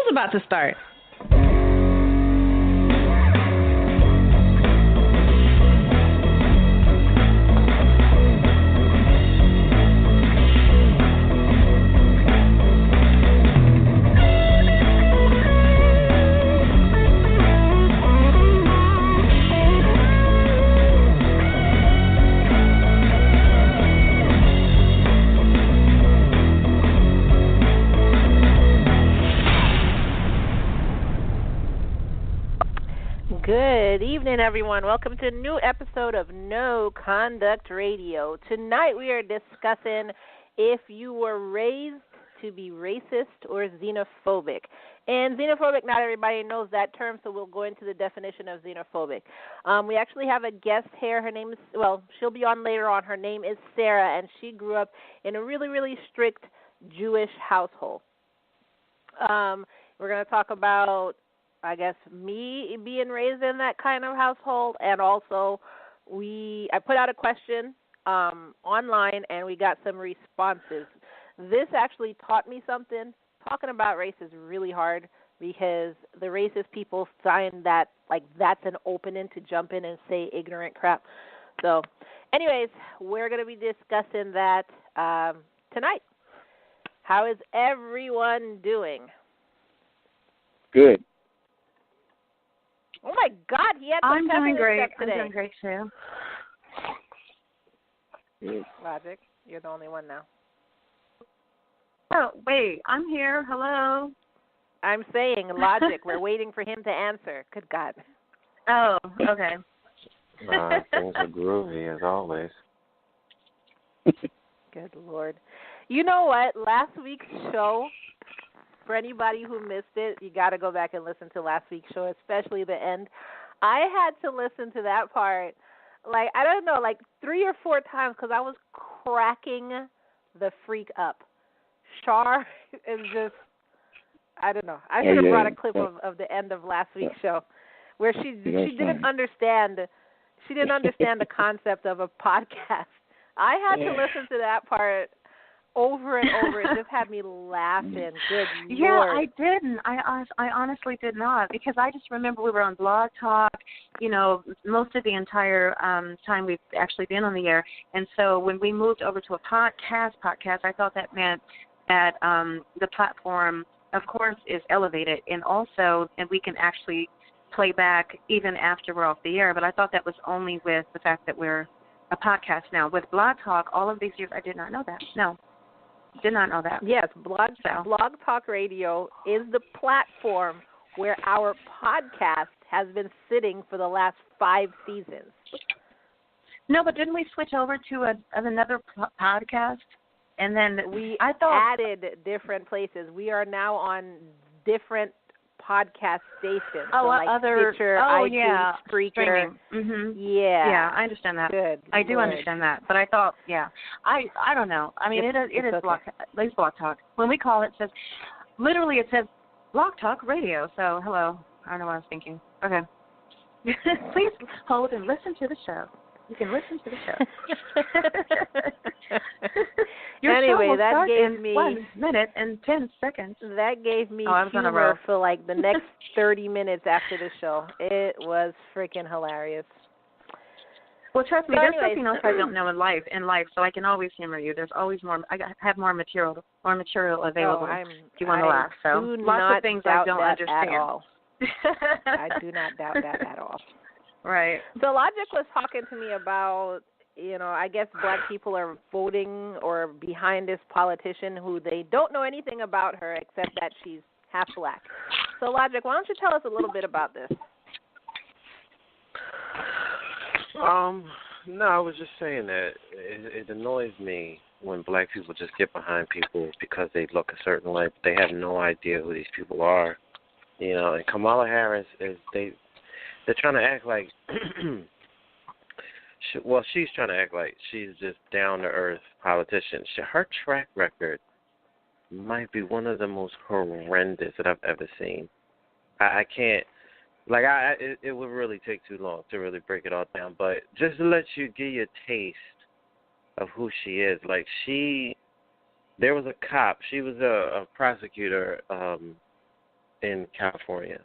show's about to start. Good evening, everyone. Welcome to a new episode of No Conduct Radio. Tonight we are discussing if you were raised to be racist or xenophobic. And xenophobic, not everybody knows that term, so we'll go into the definition of xenophobic. We actually have a guest here. Her name is, well, she'll be on later on. Her name is Sara, and she grew up in a really, really strict Jewish household. We're going to talk about, I guess, me being raised in that kind of household, and also I put out a question online, and we got some responses. This actually taught me something. Talking about race is really hard because the racist people find that, like, that's an opening to jump in and say ignorant crap. So, anyways, we're going to be discussing that tonight. How is everyone doing? Good. Oh, my God, he had some I'm doing great. today. I'm doing great, too. Logic, you're the only one now. Oh, wait, I'm here. Hello. I'm saying Logic. We're waiting for him to answer. Good God. Oh, okay. Things are groovy, as always. Good Lord. You know what? Last week's show, for anybody who missed it, you got to go back and listen to last week's show, especially the end. I had to listen to that part, like, I don't know, like 3 or 4 times because I was cracking the freak up. Char is just, I don't know. I should have brought a clip of the end of last week's show where she didn't understand. She didn't understand the concept of a podcast. I had to listen to that part over and over. It just had me laughing. Good Lord. I didn't. I honestly did not, because I just remember we were on Blog Talk, you know, most of the entire time we've actually been on the air. And so when we moved over to a podcast, I thought that meant that the platform, of course, is elevated, and also and we can actually play back even after we're off the air. But I thought that was only with the fact that we're a podcast now. With Blog Talk, all of these years, I did not know that. No. Did not know that. Yes, Blog Talk Radio is the platform where our podcast has been sitting for the last 5 seasons. No, but didn't we switch over to another podcast? And then I added different places. We are now on different podcast stations. Oh, so like other Stitcher, iTunes, Spreaker. Streaming. Mm-hmm. Yeah. Yeah, I understand that. Good. I do understand that. But I thought, I don't know. I mean, it is okay. Blog Talk. When we call it, says Blog Talk Radio. So, hello. I don't know what I was thinking. Okay. Please hold and listen to the show. You can listen to the show. Anyway, that gave me 1 minute and 10 seconds. That gave me humor for like the next 30 minutes after the show. It was freaking hilarious. Well, trust me, there's something else I don't know in life, so I can always humor you. There's always more. I have more material available if you want to laugh. So lots of things I don't understand. At all. I do not doubt that at all. Right. So Logic was talking to me about, you know, I guess black people are voting or behind this politician who they don't know anything about her except that she's half black. So Logic, why don't you tell us a little bit about this? No, I was just saying that it annoys me when black people just get behind people because they look a certain way, but they have no idea who these people are. You know, and Kamala Harris they're trying to act like, she's trying to act like she's just down-to-earth politician. Her track record might be one of the most horrendous that I've ever seen. I can't, it would really take too long to really break it all down, but just to let you get your taste of who she is. Like, there was a cop, she was a prosecutor in California.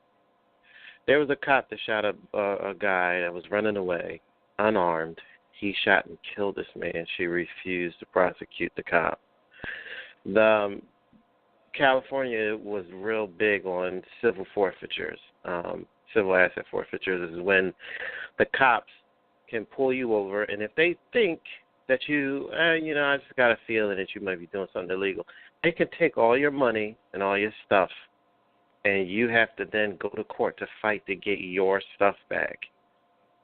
There was a cop that shot a guy that was running away, unarmed. He shot and killed this man. She refused to prosecute the cop. California was real big on civil forfeitures. Civil asset forfeitures is when the cops can pull you over, and if they think that I just got a feeling that you might be doing something illegal, they can take all your money and all your stuff, and you have to then go to court to fight to get your stuff back,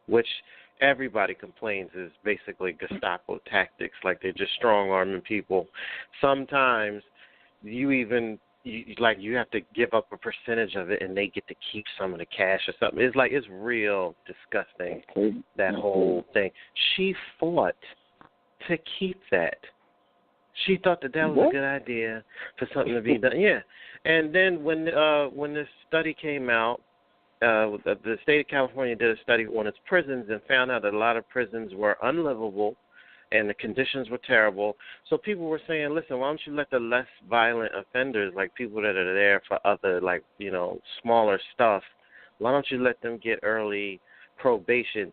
which everybody complains is basically Gestapo tactics, like they're just strong-arming people. Sometimes you have to give up a percentage of it, and they get to keep some of the cash or something. It's real disgusting, that whole thing. She fought to keep that. She thought that was a good idea for something to be done. Yeah, and then when this study came out, the state of California did a study on its prisons and found out that a lot of prisons were unlivable and the conditions were terrible. So people were saying, listen, why don't you let the less violent offenders, like people that are there for other, smaller stuff, why don't you let them get early probation?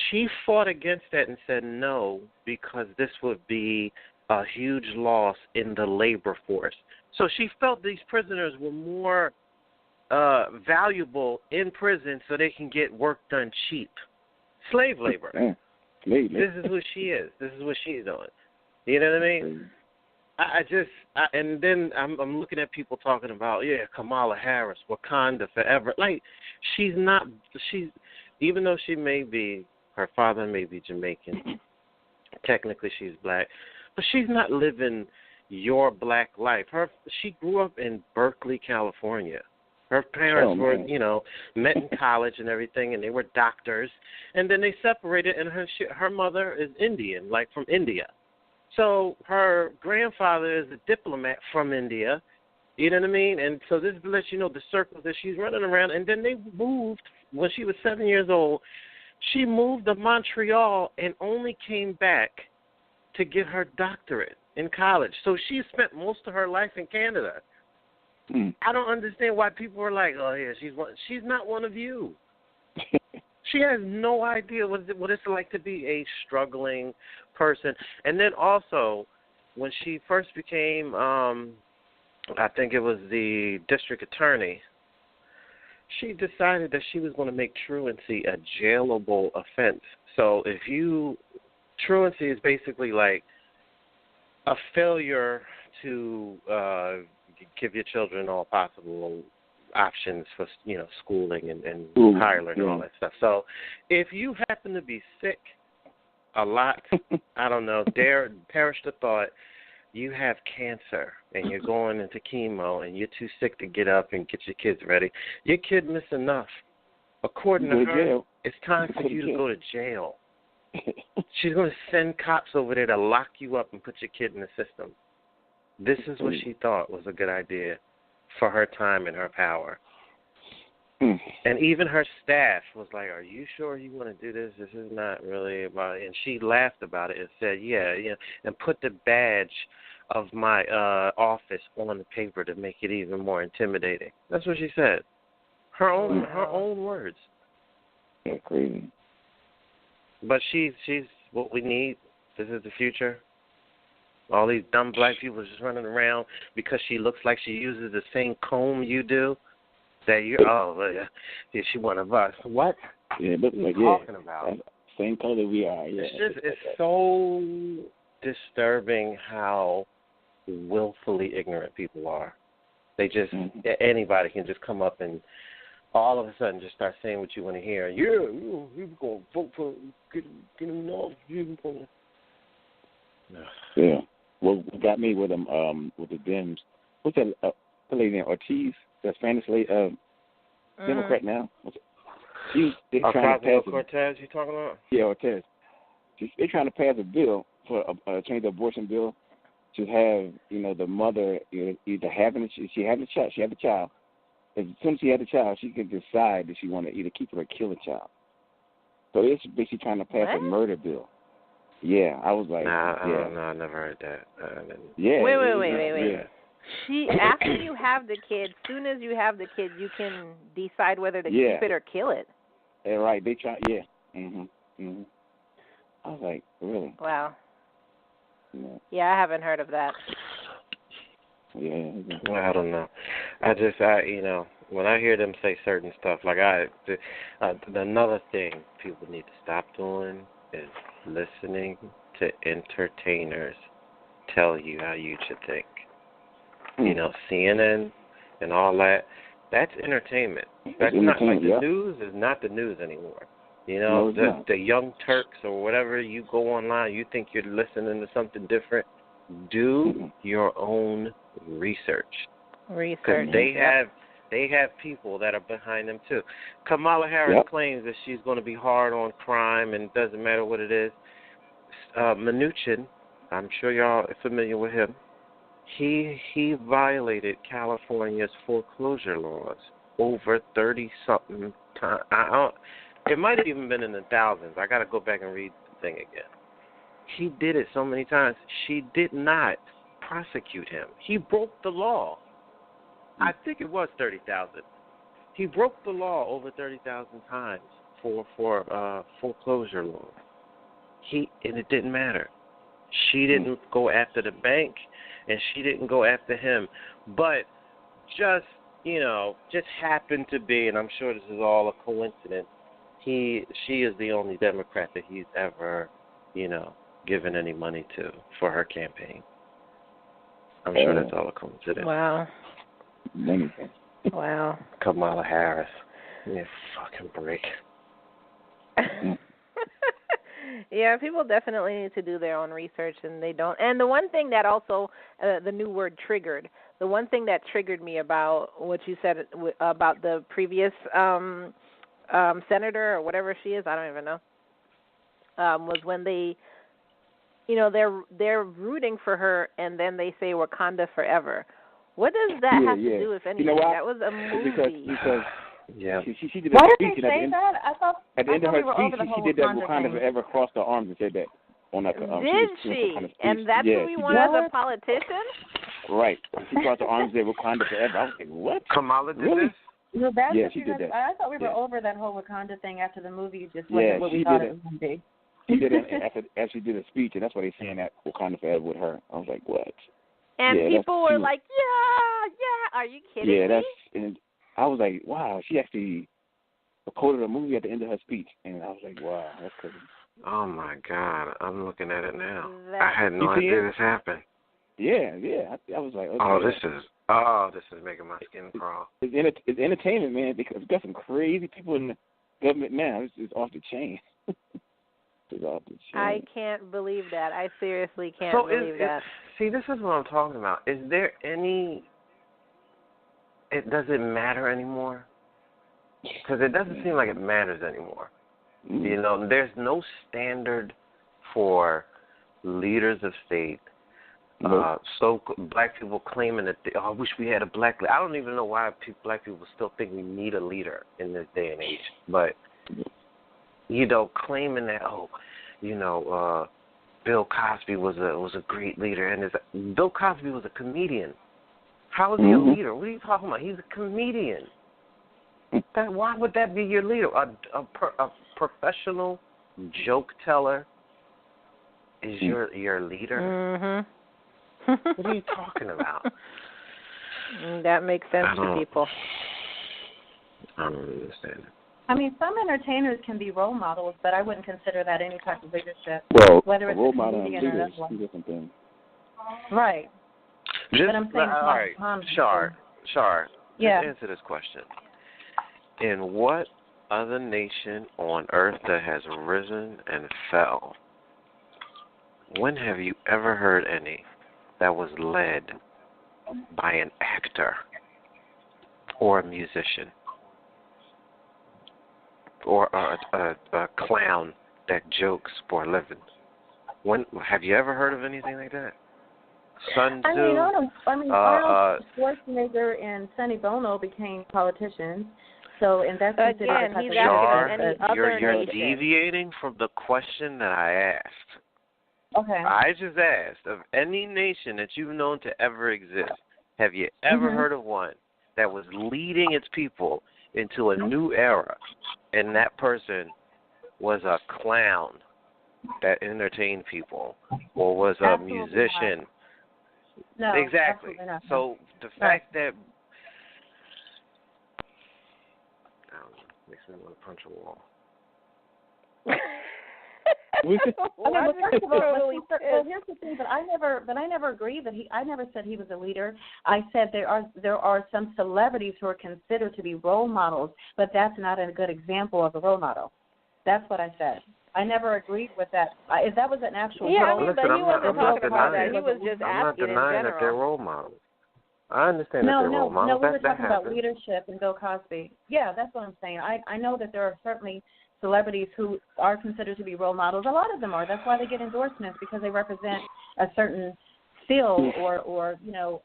She fought against that and said no, because this would be a huge loss in the labor force. So she felt these prisoners were more valuable in prison so they can get work done cheap. Slave labor. This is who she is. This is what she's doing. You know what I mean? And then I'm looking at people talking about, Kamala Harris, Wakanda forever. Like, even though her father may be Jamaican, technically she's black, but she's not living your black life. She grew up in Berkeley, California. Her parents were, met in college and everything, and they were doctors. And then they separated, and her mother is Indian, like from India. So her grandfather is a diplomat from India. You know what I mean? And so this lets you know the circles that she's running around. And then they moved, when she was 7 years old, she moved to Montreal and only came back to get her doctorate in college. So she spent most of her life in Canada. I don't understand why people are like, oh, yeah, she's not one of you. She has no idea what it's like to be a struggling person. And then also, when she first became, I think it was the district attorney, she decided that she was going to make truancy a jailable offense. So truancy is basically like a failure to give your children all possible options for, schooling and higher learning and all that stuff. So if you happen to be sick a lot, I don't know, perish the thought, you have cancer and you're going into chemo and you're too sick to get up and get your kids ready, your kid missed enough. According to her, it's time for you to go to jail. She's going to send cops over there to lock you up and put your kid in the system. This is what she thought was a good idea for her time and her power. And even her staff was like, are you sure you want to do this? This is not really about it. And she laughed about it and said, yeah, and put the badge of my office on the paper to make it even more intimidating. That's what she said. Her own words. Yeah, crazy. But she's what we need. This is the future. All these dumb black people just running around because she looks like she uses the same comb you do. That is she one of us? What? Yeah, but what are you talking about? Same color we are. Yeah. It's so disturbing how willfully ignorant people are. They just anybody can just come up and all of a sudden just start saying what you want to hear. Yeah, you going to vote for get him off. Yeah. What got me with them with the Dems? What's that lady named Ortiz? That Spanish lady, Democrat now. They're trying to pass Cortez, you talking about? Yeah, Ortiz. They're trying to pass a bill for change the abortion bill to have the mother either having she had the child. As soon as she had the child, she could decide that she wanted to either keep it or kill the child. So it's basically trying to pass a murder bill. Yeah, I was like, I don't know. I never heard that. Yeah. Wait. Yeah. After you have the kid, soon as you have the kid, you can decide whether to keep it or kill it. Yeah, right. They try. Yeah. I was like, really? Wow. Yeah. Yeah, I haven't heard of that. Yeah. Well, I don't know. When I hear them say certain stuff, like another thing people need to stop doing is listening to entertainers tell you how you should think. CNN and all that, that's entertainment. That's not like the news is not the news anymore. The Young Turks or whatever, you go online, you think you're listening to something different. Do your own research. Because they have people that are behind them too. Kamala Harris claims that she's going to be hard on crime and it doesn't matter what it is. Mnuchin, I'm sure y'all are familiar with him. He violated California's foreclosure laws over 30-something times. It might have even been in the thousands. I got to go back and read the thing again. He did it so many times. She did not prosecute him. He broke the law. I think it was 30,000. He broke the law over 30,000 times for foreclosure laws. And it didn't matter. She didn't go after the bank, and she didn't go after him. But just happened to be, and I'm sure this is all a coincidence, she is the only Democrat that he's ever, given any money to for her campaign. I'm sure that's all a coincidence. Wow. Wow. Kamala Harris. Yeah, fucking break. Yeah, people definitely need to do their own research, and they don't. And the one thing that also, the new word triggered, the one thing that triggered me about what you said about the previous senator or whatever she is, I don't even know, was when they, they're rooting for her, and then they say Wakanda forever. What does that have to do with anything? That was a movie. Because she did Why a did speech. they say that? I thought at the end of her speech, she did that Wakanda forever, crossed her arms and said that. Did she? And that's what we want as a politician? Right. She crossed her arms and said Wakanda forever. I was like, what? Kamala did this? No, that's she did that. I thought we were over that whole Wakanda thing after the movie. Just wasn't what we thought it was going to be. She did it after she did a speech, and that's why they're saying that Wakanda forever with her. I was like, what? And people were like, yeah. Are you kidding me? And I was like, wow. She actually quoted a movie at the end of her speech, and I was like, wow, that's crazy. Oh my God, I'm looking at it now. I had no idea this happened. Yeah. I was like, okay. This is making my skin crawl. It's entertainment, man, because we've got some crazy people in the government now. It's off the chain. It's off the chain. I can't believe that. I seriously can't believe that. See, this is what I'm talking about. Is there any... Does it matter anymore? Because it doesn't seem like it matters anymore. There's no standard for leaders of state. So black people claiming that I wish we had a black leader. I don't even know why black people still think we need a leader in this day and age. But claiming that Bill Cosby was a great leader, and Bill Cosby was a comedian. How is he a leader? What are you talking about? He's a comedian. Why would that be your leader? A professional joke teller is your leader? What are you talking about? That makes sense to people. I don't understand it. I mean, some entertainers can be role models, but I wouldn't consider that any type of leadership. Well, whether it's a role a model and comedian leader or is two different things. Right. But I'm saying, all right, Shar, yeah. Just answer this question. In what other nation on earth that has risen and fell, when have you ever heard any that was led by an actor or a musician or a clown that jokes for a living? When have you ever heard of anything like that? Sun Tzu. Arnold Schwarzenegger and Sonny Bono became politicians. So, and that's again, he's Char, you're deviating from the question that I asked. Okay. I just asked, of any nation that you've known to ever exist, Have you ever Mm-hmm. heard of one that was leading its people into a new era, and that person was a clown that entertained people, or was a Absolutely musician? Not. No, Exactly. absolutely not. So the fact that makes me want to punch a wall. Okay, well, first of all, Totally well, here's the thing. But I never agreed that I never said he was a leader. I said there are some celebrities who are considered to be role models, but that's not a good example of a role model. That's what I said. I never agreed with that. If that was an actual Yeah, role, but he wasn't talking about that. He was just I'm not asking in denying that they're general. role models. I understand that they're role models. No, we were that talking about happens. leadership and Bill Cosby. Yeah, that's what I'm saying. I know that there are certainly celebrities who are considered to be role models. A lot of them are. That's why they get endorsements, because they represent a certain feel or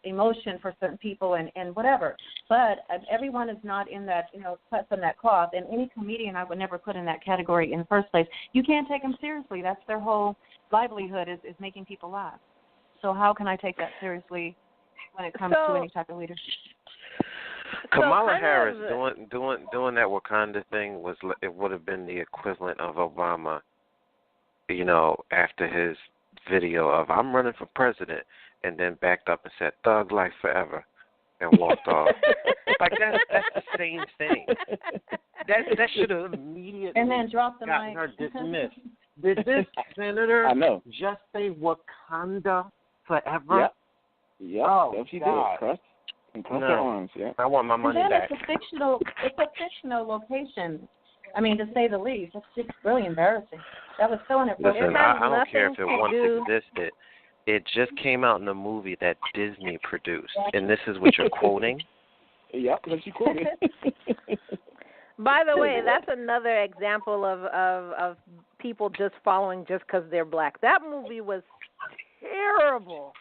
emotion for certain people and whatever. But everyone is not in that, cut from that cloth. And any comedian I would never put in that category in the first place. You can't take them seriously. That's their whole livelihood is making people laugh. So how can I take that seriously when it comes to any type of leadership? Kamala Harris doing that Wakanda thing would have been the equivalent of Obama, after his video of "I'm running for president," and then backed up and said "Thug Life Forever" and walked off. Like that's the same thing. That should have immediately and then dropped the gotten mic. her dismissed. Did this senator just say Wakanda forever? Yep. Oh, Yep, she God. did. Cross her arms, yeah. I want my money and then back. It's a fictional location. I mean, to say the least. That's just really embarrassing. That was so inappropriate. Listen, I don't care if it once existed. It just came out in a movie that Disney produced, and this is what you're quoting? Yep, that's you quoted. By the way, that's another example of people just following just because they're black. That movie was terrible.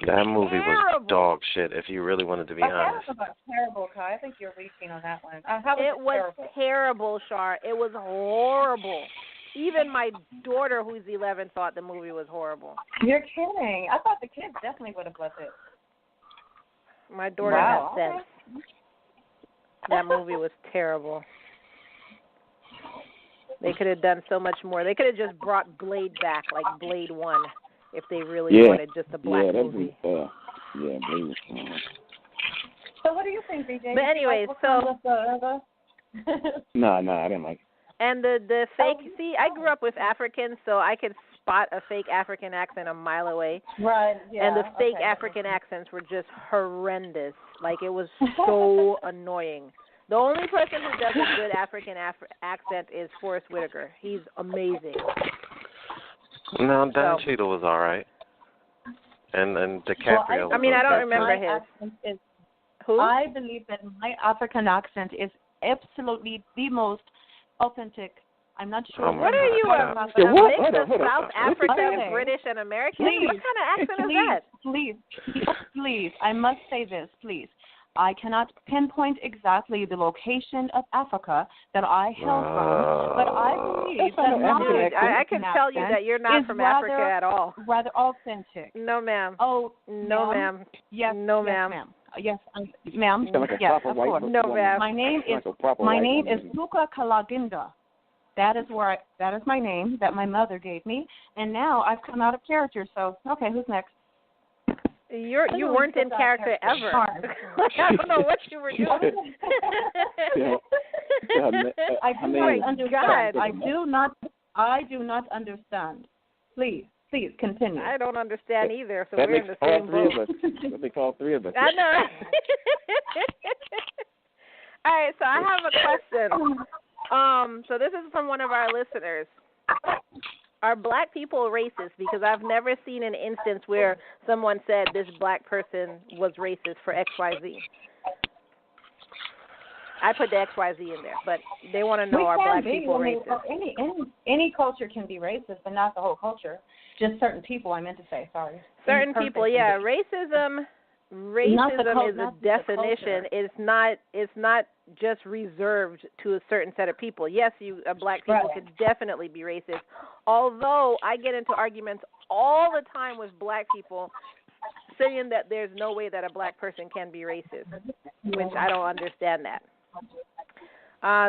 That movie was dog shit, if you really wanted to be honest. That was terrible, Kai. I think you're reaching on that one. It was terrible, Char. It was horrible. Even my daughter, who's 11, thought the movie was horrible. You're kidding. I thought the kids definitely would have loved it. My daughter had sense. That movie was terrible. They could have done so much more. They could have just brought Blade back, like Blade 1, if they really wanted just a black movie. Blade was So what do you think, BJ? But anyways, No, I didn't like it. And the fake, I grew up with Africans, so I could spot a fake African accent a mile away. Right, yeah. And the fake African accents were just horrendous. Like, it was so annoying. The only person who does a good African accent is Forrest Whitaker. He's amazing. No, Don Cheadle was all right. And DiCaprio I don't remember his. Who? I believe that my African accent is absolutely the most authentic. I'm not sure. What are you, a mix of South African, British, and American? Please, what kind of accent is that? Please, I must say this, please. I cannot pinpoint exactly the location of Africa that I hail from, but I believe that I can tell you that you're not from Africa at all. Rather authentic. No, ma'am. Oh, no, ma'am. Yes, no, ma'am. Yes, ma'am. Like yes, of course. No, ma'am. My name is Suka Kalaginda. That is my name that my mother gave me, and now I've come out of character. So, okay, who's next? You weren't in character ever. I don't know what you were doing. I do not understand. I do not understand. Please continue. I don't understand either. So we're in the same boat. That makes all three of us. I know. All right, so I have a question. So this is from one of our listeners. Are black people racist? Because I've never seen an instance where someone said this black person was racist for XYZ. I put the XYZ in there, but they want to know, are black people racist? Any culture can be racist, but not the whole culture. Just certain people, I meant to say, sorry. Certain people, yeah. Racism is a definition. It's not just reserved to a certain set of people. Yes, black people could definitely be racist. Although I get into arguments all the time with black people saying that there's no way that a black person can be racist, which I don't understand that.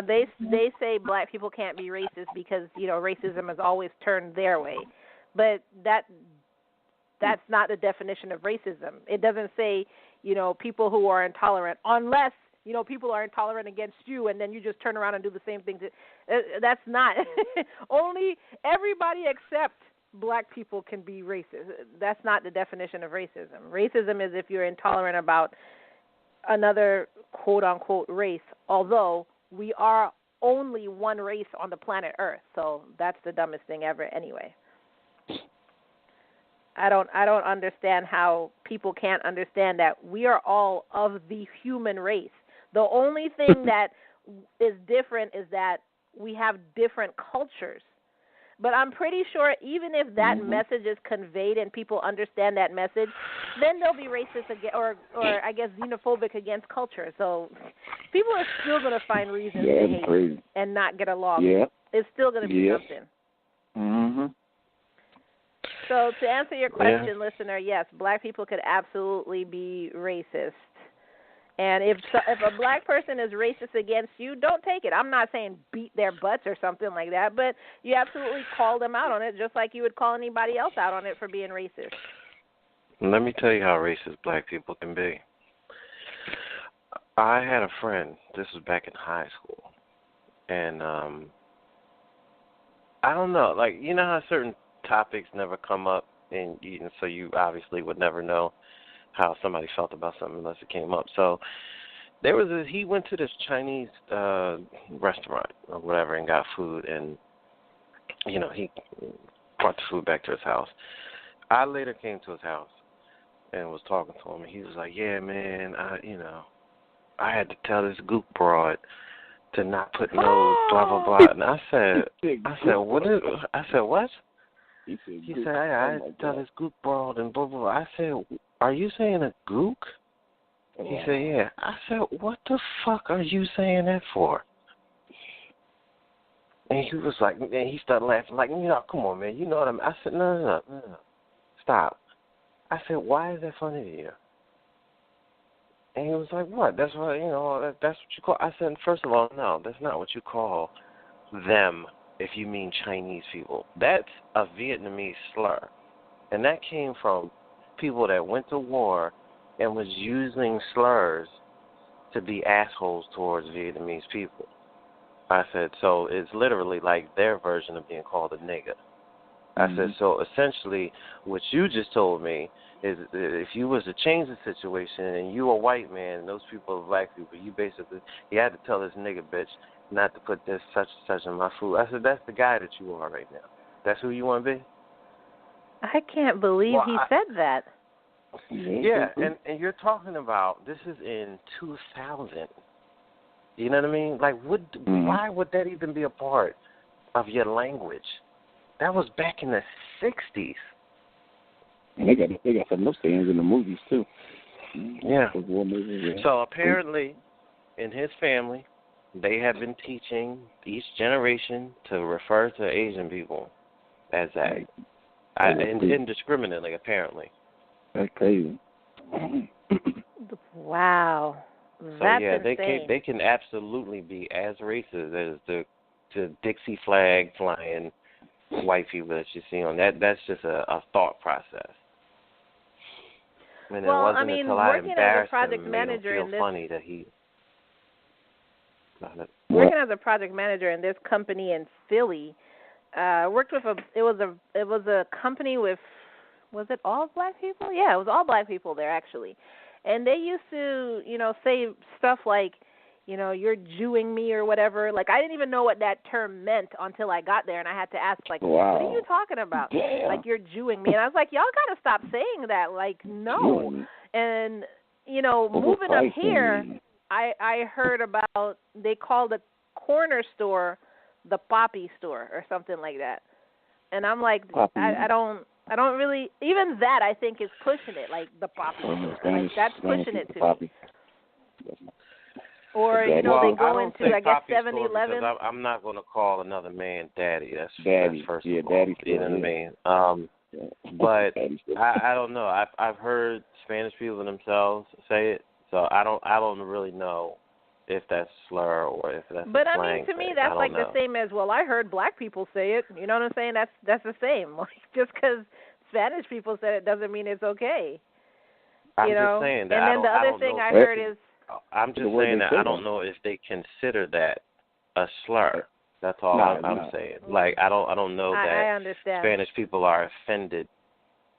They say black people can't be racist because, you know, racism is always turned their way. But that's not the definition of racism. It doesn't say, you know, people who are intolerant, unless, you know, people are intolerant against you and then you just turn around and do the same thing. That's not. Only everybody except black people can be racist. That's not the definition of racism. Racism is if you're intolerant about another quote-unquote race, although we are only one race on the planet Earth, so that's the dumbest thing ever anyway. I don't understand how people can't understand that we are all of the human race. The only thing that is different is that we have different cultures. But I'm pretty sure even if that message is conveyed and people understand that message, then they'll be racist again, or I guess xenophobic against culture. So people are still going to find reasons to hate and not get along. Yeah. It's still going to be something. Mm-hmm. So to answer your question, listener, yes, black people could absolutely be racist. And if a black person is racist against you, don't take it. I'm not saying beat their butts or something like that, but you absolutely call them out on it just like you would call anybody else out on it for being racist. Let me tell you how racist black people can be. I had a friend, this was back in high school, and I don't know, like, you know how certain topics never come up, and so you obviously would never know how somebody felt about something unless it came up. So he went to this Chinese restaurant or whatever and got food, and you know, he brought the food back to his house. I later came to his house and was talking to him, and he was like, "Yeah, man, I had to tell this gook broad to not put no blah blah blah." And I said, what? He said, I had to tell this gook broad and blah blah blah. I said, "Are you saying a gook?" He said, "Yeah." I said, "What the fuck are you saying that for?" And he was like, and he started laughing, like, come on, man, you know what I mean? I said, no, stop. I said, "Why is that funny to you?" And he was like, "What? That's what, that's what you call." I said, "First of all, no, that's not what you call them if you mean Chinese people. That's a Vietnamese slur. And that came from people that went to war and was using slurs to be assholes towards Vietnamese people." I said, so it's literally like their version of being called a nigger. I said, so essentially what you just told me is if you was to change the situation and you a white man and those people are black people, you had to tell this nigger bitch not to put this such and such in my food. I said, that's the guy that you are right now. That's who you want to be? I can't believe he said that. Yeah, and you're talking about, this is in 2000. You know what I mean? Like, why would that even be a part of your language? That was back in the 60s. And they got some of those things in the movies, too. Yeah. So apparently, in his family, they have been teaching each generation to refer to Asian people as that. Indiscriminately, apparently. That's crazy. Wow. That's insane. they can absolutely be as racist as the Dixie flag flying white people that you see on that. That's just a thought process. And well, it wasn't until I working as a project him, manager made him in feel this, funny that he. Working as a project manager in this company in Philly, worked with it was a company with, was it all black people? Yeah, it was all black people there actually. And they used to, say stuff like, you're Jewing me or whatever. Like, I didn't even know what that term meant until I got there, and I had to ask, like, What are you talking about? Yeah. Like, you're Jewing me. And I was like, y'all got to stop saying that. Like, no. And, moving up here, I heard about, they called a corner store the Poppy store or something like that. And I'm like, I don't really, even that I think is pushing it, like the Poppy store. Like, that's pushing it to me. Or, they go into, I guess, 7-Eleven. I'm not going to call another man daddy. That's first of all. Daddy. You know what I mean? But I don't know. I've heard Spanish people themselves say it, so I don't really know if that's slur or if that's. But a I mean, to thing. me, that's like know. the same as, well, I heard black people say it. You know what I'm saying? That's the same. Like, just because Spanish people said it doesn't mean it's okay. I'm you know? just saying that. And then the other thing I heard is. I'm just saying that I don't know if they consider that a slur. That's all I'm saying. Like I don't know that I understand. Spanish people are offended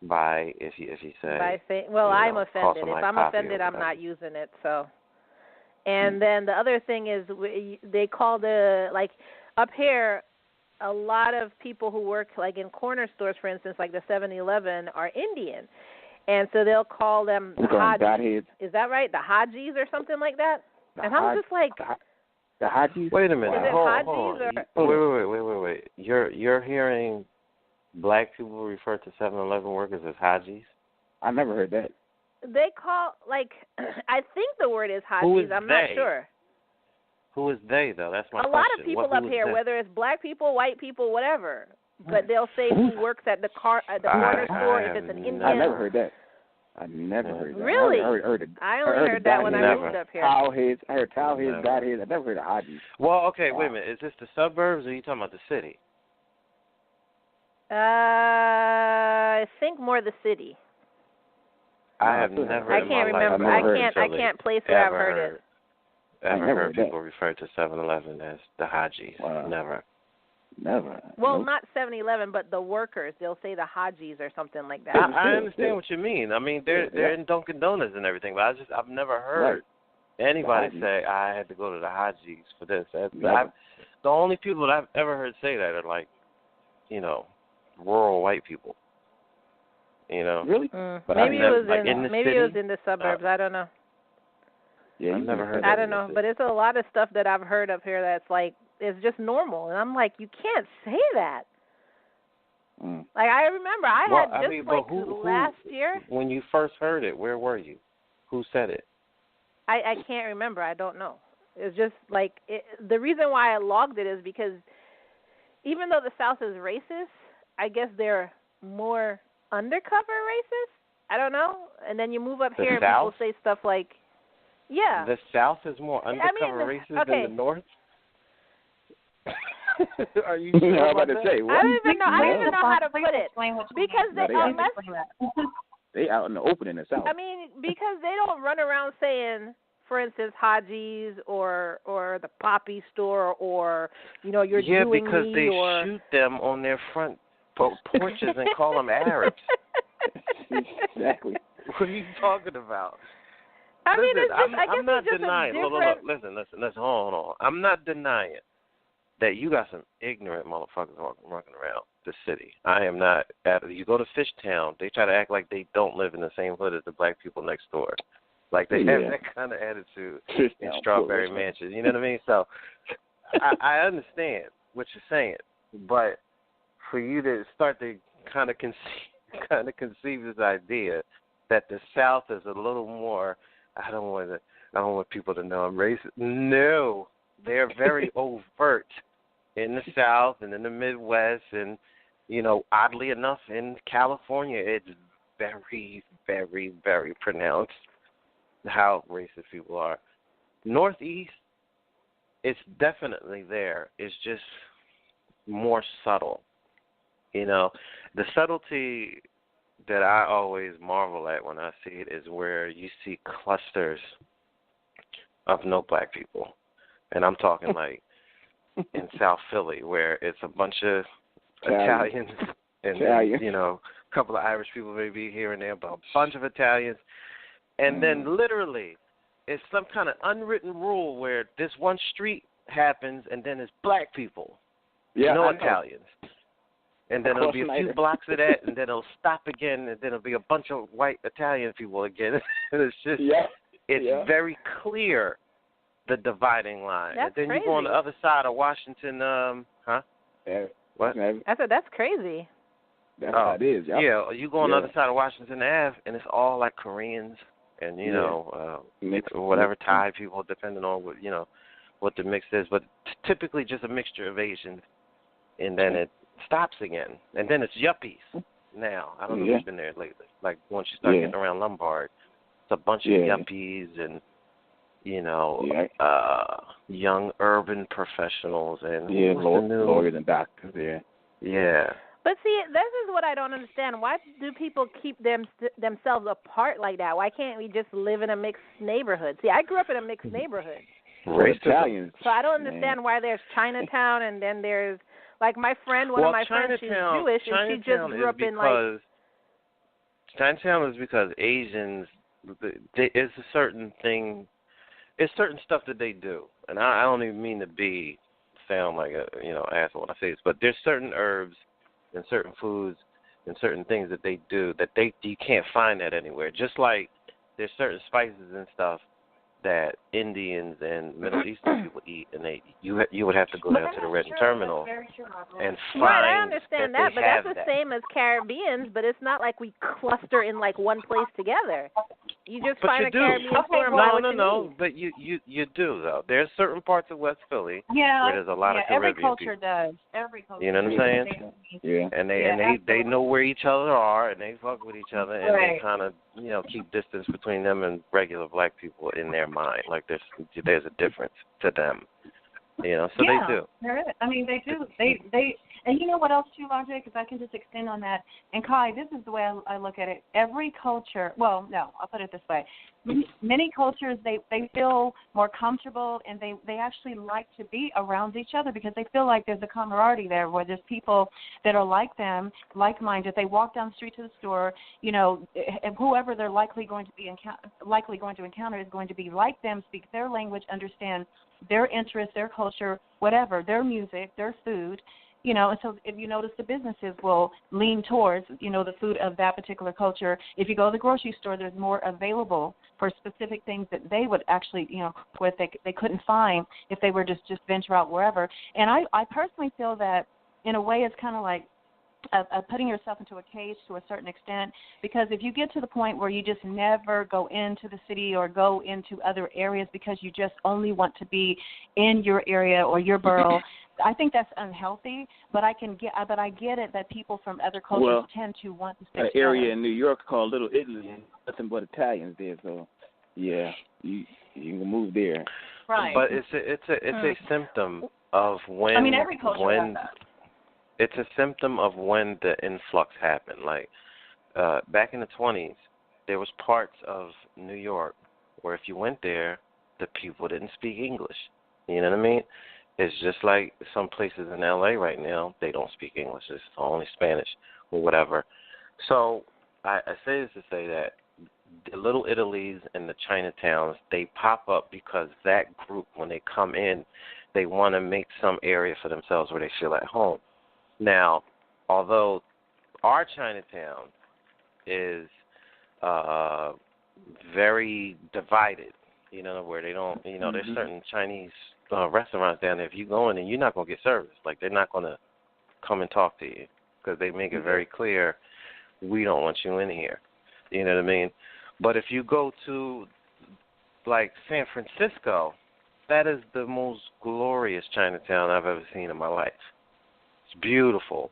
by if you say. I'm offended. If I'm offended, I'm not using it. So. And then the other thing is they call like up here, a lot of people who work like in corner stores, for instance, like the 7-Eleven, are Indian. And so they'll call them the Hajis. Is that right? The Hajis or something like that? And I'm just like... The Hajis? Wait a minute. Is it Hajis or... Wait. You're hearing black people refer to 7-Eleven workers as Hajis? I never heard that. They call, like, I think the word is Hajis. I'm not sure. Who is they, though? That's my question. A lot of people up here, whether it's black people, white people, whatever. But they'll say who works at the corner store, if it's an Indian. I never heard that. I never heard that. Really? I only heard that when I moved up here. Towel heads. I heard towel heads, dot heads. I never heard of Hajis. Well, okay, wait a minute. Is this the suburbs or are you talking about the city? I think more the city. I have never. I can't remember. I can't place where I've heard it. Ever heard people refer to 7-Eleven as the Hajis? Wow. Never. Well, not 7-Eleven, but the workers. They'll say the Hajis or something like that. I understand what you mean. I mean, they're in Dunkin' Donuts and everything, but I've never heard anybody say I had to go to the Hajis for this. The only people that I've ever heard say that are like, rural white people. Really? But maybe it was in the suburbs. I don't know. Yeah, I've never heard. I don't know, but it's a lot of stuff that I've heard up here that's like it's just normal, and I'm like, you can't say that. Like I remember, last year. When you first heard it, where were you? Who said it? I can't remember. I don't know. It's just like the reason why I logged it is because even though the South is racist, I guess they're more undercover racist. I don't know. And then you move up here and people say stuff like, yeah. The South is more undercover racist than the North? Are you sure I'm about to say, what? I don't even know how to put it. Because they out in the open in the South. I mean, because they don't run around saying, for instance, Hajis or the Poppy store or, you're doing me. Yeah, because they shoot them on their front porches and call them Arabs. Exactly. What are you talking about? I mean, listen, it's just, I guess I'm not it's just denying. a different... Look, listen, hold on. I'm not denying that you got some ignorant motherfuckers walking around the city. I am not. You go to Fishtown, they try to act like they don't live in the same hood as the black people next door. Like they have that kind of attitude in Strawberry Mansion. You know what I mean? So I understand what you're saying, but for you to start to kind of conceive this idea that the South is a little more. I don't want people to know I'm racist. No, they're very overt in the South and in the Midwest, and oddly enough, in California, it's very, very, very pronounced how racist people are. Northeast, it's definitely there. It's just more subtle. The subtlety that I always marvel at when I see it is where you see clusters of no black people. And I'm talking like in South Philly where it's a bunch of Italians and, a couple of Irish people maybe here and there, but a bunch of Italians. And then literally it's some kind of unwritten rule where this one street happens and then it's black people, no Italians. And then it'll be a few blocks of that, and then it'll stop again, and then it'll be a bunch of white Italian people again. And it's just, it's very clear, the dividing line. That's and then crazy. you go on the other side of Washington, What? I said, that's crazy. That's how it is, Yeah, you go on the other side of Washington Ave, and it's all like Koreans and, whatever Thai people, depending on what the mix is. But typically just a mixture of Asians, and then it stops again, and then it's yuppies. now. I don't know if you've been there lately. Like once you start getting around Lombard, it's a bunch of yuppies and young urban professionals and lawyers and doctors. Yeah. But see, this is what I don't understand. Why do people keep themselves apart like that? Why can't we just live in a mixed neighborhood? See, I grew up in a mixed neighborhood. Italians. So I don't understand why there's Chinatown and then there's, like my friend, one of my friends, she's Jewish, and she just grew up in like... Chinatown is because Asians, it's a certain thing, it's certain stuff that they do. And I don't even mean to sound like a asshole when I say this, but there's certain herbs and certain foods and certain things that they do that you can't find that anywhere. Just like there's certain spices and stuff that Indians and Middle Eastern people eat, and you would have to go down to the Redden Terminal and find. Right, I understand that, but that's the that. same as Caribbeans. But it's not like we cluster in like one place together. You just find a Caribbean store and buy what you need. But you do though. There's certain parts of West Philly where there's a lot of Caribbean every culture people. does. Every culture. You know what I'm saying? Yeah. And they know where each other are, and they fuck with each other, and they kind of keep distance between them and regular black people in their mind. Like there's a difference to them. So they do. There is. I mean, they do. They and you know what else too, Logic? If I can just extend on that. And Kai, this is the way I look at it. Every culture. Well, no, I'll put it this way. Many cultures they feel more comfortable and they actually like to be around each other because they feel like there's a camaraderie there where there's people that are like them, like-minded. They walk down the street to the store, and whoever they're likely going to encounter is going to be like them, speak their language, understand their interests, their culture, whatever, their music, their food. And so if you notice the businesses will lean towards, the food of that particular culture. If you go to the grocery store, there's more available for specific things that they would actually, what they couldn't find if they were just venture out wherever. And I personally feel that in a way it's kind of like putting yourself into a cage to a certain extent, because if you get to the point where you just never go into the city or go into other areas because you just only want to be in your area or your borough, I think that's unhealthy. But I get it that people from other cultures tend to want to stay together. An area in New York called Little Italy, nothing but Italians there. So you can move there. Right. But it's a symptom of when. I mean, every culture has that. It's a symptom of when the influx happened. Like back in the 20s, there was parts of New York where if you went there, the people didn't speak English. You know what I mean? It's just like some places in L.A. right now, they don't speak English. It's only Spanish or whatever. So I say this to say that the Little Italies and the Chinatowns, they pop up because that group, when they come in, they want to make some area for themselves where they feel at home. Now, although our Chinatown is very divided, where they don't, there's certain Chinese restaurants down there. If you go in and you're not going to get service, like they're not going to come and talk to you because they make it very clear, we don't want you in here. You know what I mean? But if you go to like San Francisco, that is the most glorious Chinatown I've ever seen in my life. It's beautiful,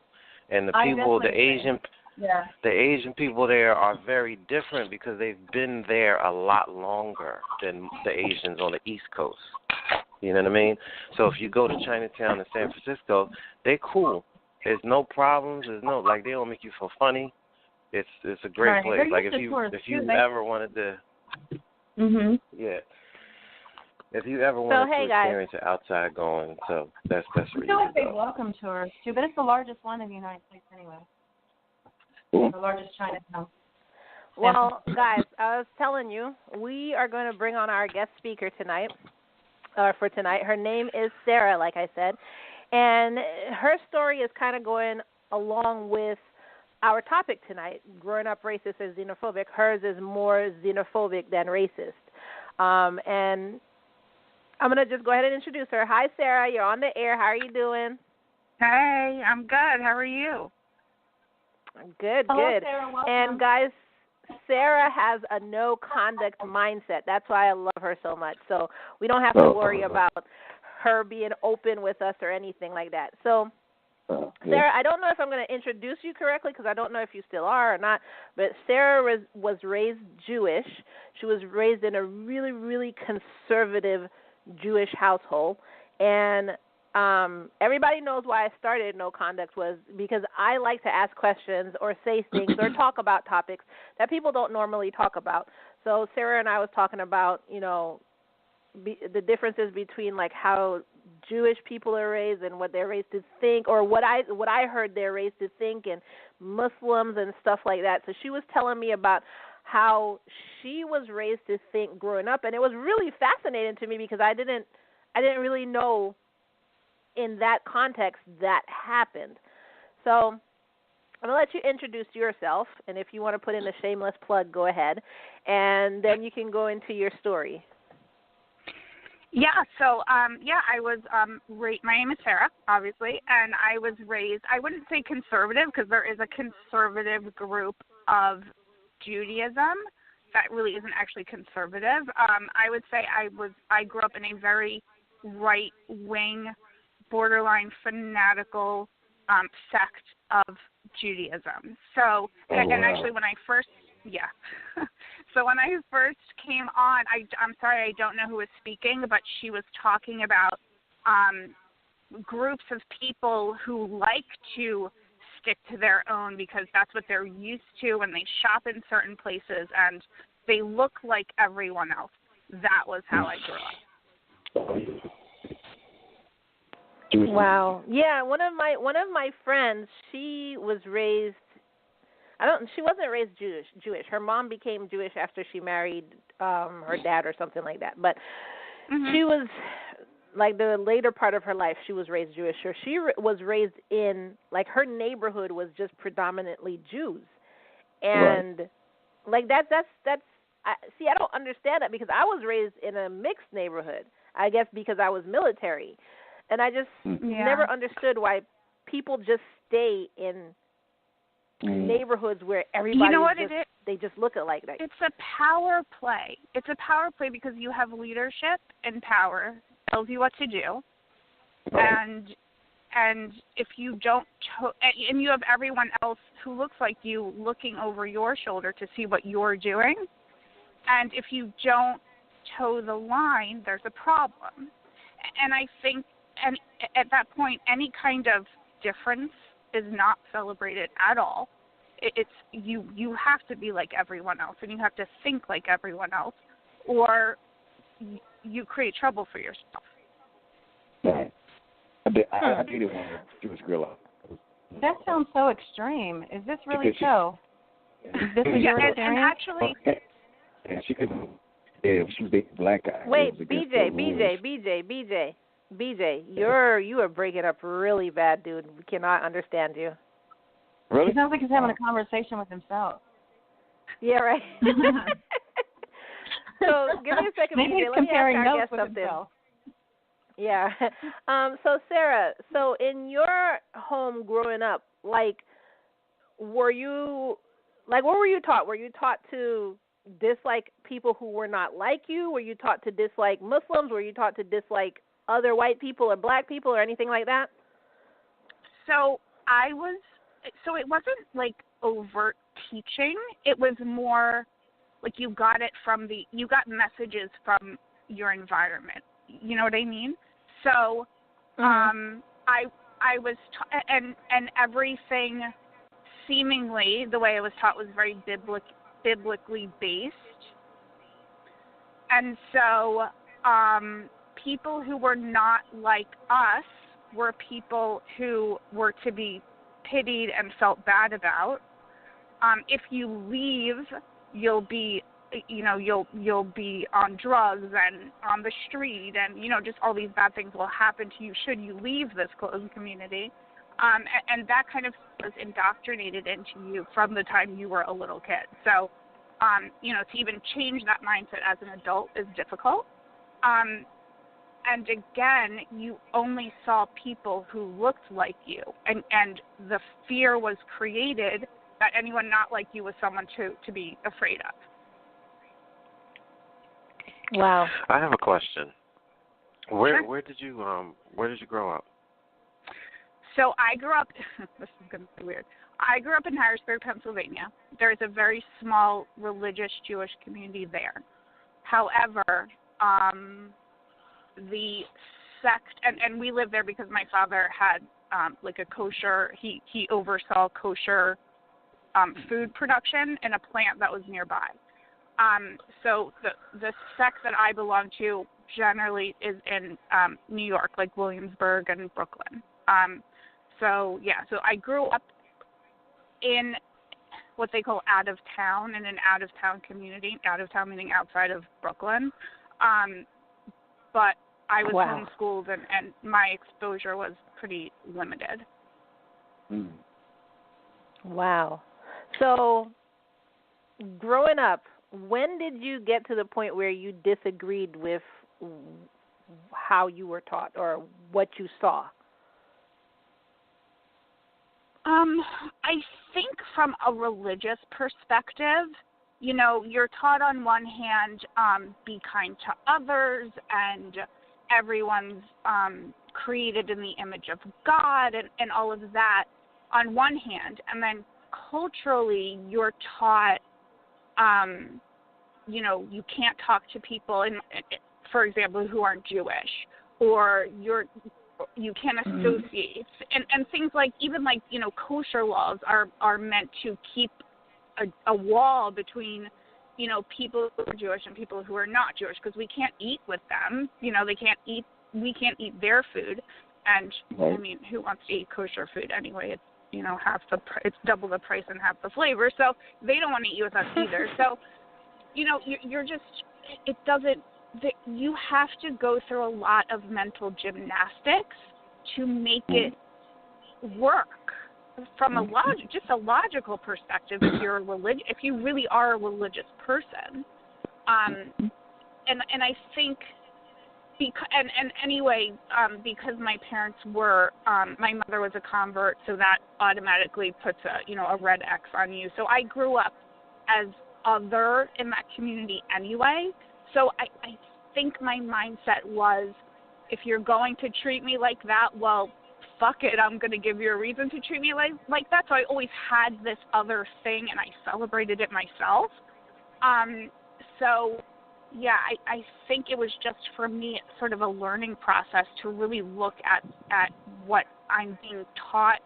and the people, the Asian people there are very different because they've been there a lot longer than the Asians on the East Coast. You know what I mean? So if you go to Chinatown in San Francisco, they're cool. There's no problems. There's no they don't make you feel funny. It's a great place. Like if you ever wanted to, If you ever wanted to experience it outside going, so that's the reason. I feel like they welcome tourists too, but it's the largest one in the United States anyway. The largest Chinatown. Well, guys, I was telling you, we are going to bring on our guest speaker tonight. For tonight, her name is Sara, like I said, and her story is kind of going along with our topic tonight: growing up racist and xenophobic. Hers is more xenophobic than racist, and I'm going to just go ahead and introduce her. Hi, Sara. You're on the air. How are you doing? Hey, I'm good. How are you? Good, Hello, good. Sara, welcome. And, guys, Sara has a no-conduct mindset. That's why I love her so much. So we don't have to worry about her being open with us or anything like that. So Sarah, I don't know if I'm going to introduce you correctly because I don't know if you still are or not, but Sarah was raised Jewish. She was raised in a really, really conservative Jewish household, and everybody knows why I started No Conduct was because I like to ask questions or say things or talk about topics that people don't normally talk about. So Sarah and I was talking about, the differences between like how Jewish people are raised and what they're raised to think, or what I heard they're raised to think, and Muslims and stuff like that. So she was telling me about how she was raised to think growing up, and it was really fascinating to me because I didn't really know in that context that happened. So I'm going to let you introduce yourself, and if you want to put in a shameless plug, go ahead, and then you can go into your story. Yeah, so, I was my name is Sara, obviously, and I was raised, I wouldn't say conservative because there is a conservative group of Judaism that really isn't actually conservative. I would say I grew up in a very right-wing, borderline fanatical sect of Judaism. So, and actually when I first, so when I first came on, I'm sorry, I don't know who was speaking, but she was talking about groups of people who like to stick to their own because that's what they're used to when they shop in certain places and they look like everyone else. That was how I grew up. Wow. Yeah, one of my friends, she was raised she wasn't raised Jewish. Her mom became Jewish after she married her dad or something like that. But she was like the later part of her life, she was raised Jewish. So she was raised in like her neighborhood was just predominantly Jews. And like that's I don't understand that because I was raised in a mixed neighborhood. I guess because I was military. And I just never understood why people just stay in neighborhoods where everybody they just look alike. It's a power play. It's a power play because you have leadership and power, tells you what to do, and if you don't, and you have everyone else who looks like you looking over your shoulder to see what you're doing, and if you don't toe the line, there's a problem. And I think, and at that point, any kind of difference is not celebrated at all. It's you have to be like everyone else, and you have to think like everyone else, or you create trouble for yourself. Right. I dated one Jewish girl. That sounds so extreme. Is this really so? This is your experience? And actually, and she couldn't. Yeah, she was dating a black guy. Wait, BJ, you are breaking up really bad, dude. We cannot understand you. Really? It sounds like he's having a conversation with himself. Yeah, right. So give me a second, Maybe BJ. he's Let me comparing ask our notes guest with something. himself. Yeah. So Sara, so in your home growing up, like, what were you taught? Were you taught to dislike people who were not like you? Were you taught to dislike Muslims? Were you taught to dislike other white people or black people or anything like that? So it wasn't like overt teaching. It was more like you got messages from your environment. You know what I mean? So I was and everything seemingly the way I was taught was very biblically based. And so people who were not like us were people who were to be pitied and felt bad about. If you leave, you'll be on drugs and on the street, and just all these bad things will happen to you should you leave this closed community. And that kind of was indoctrinated into you from the time you were a little kid. So, to even change that mindset as an adult is difficult. And again, you only saw people who looked like you, and the fear was created that anyone not like you was someone to be afraid of. Wow. I have a question. Where did you grow up? So I grew up, this is going to be weird. I grew up in Harrisburg, Pennsylvania. There's a very small religious Jewish community there. However, the sect, and we lived there because my father had like a kosher, he oversaw kosher food production in a plant that was nearby. So the sect that I belong to generally is in New York, like Williamsburg and Brooklyn. So I grew up in what they call out of town, in an out of town community, out of town meaning outside of Brooklyn. But I was homeschooled and my exposure was pretty limited. Mm. Wow. So growing up, when did you get to the point where you disagreed with how you were taught or what you saw? I think from a religious perspective, you know, you're taught on one hand, be kind to others, and everyone's created in the image of God and all of that on one hand. And then culturally, you're taught, you know, you can't talk to people, for example, who aren't Jewish, or you can't associate, and things like, even like, you know, kosher laws are meant to keep a wall between, you know, people who are Jewish and people who are not Jewish, because we can't eat with them, you know, we can't eat their food, and I mean, who wants to eat kosher food anyway? It's, you know, it's double the price and half the flavor, so they don't want to eat with us either. So, you know, you're just, it doesn't. You have to go through a lot of mental gymnastics to make it work from a logical perspective. If you're if you really are a religious person, and I think because my parents were, my mother was a convert, so that automatically puts a red X on you. So I grew up as other in that community anyway. So I think my mindset was, if you're going to treat me like that, well, fuck it, I'm going to give you a reason to treat me like that. So I always had this other thing, and I celebrated it myself. So, yeah, I think it was just, for me, sort of a learning process to really look at what I'm being taught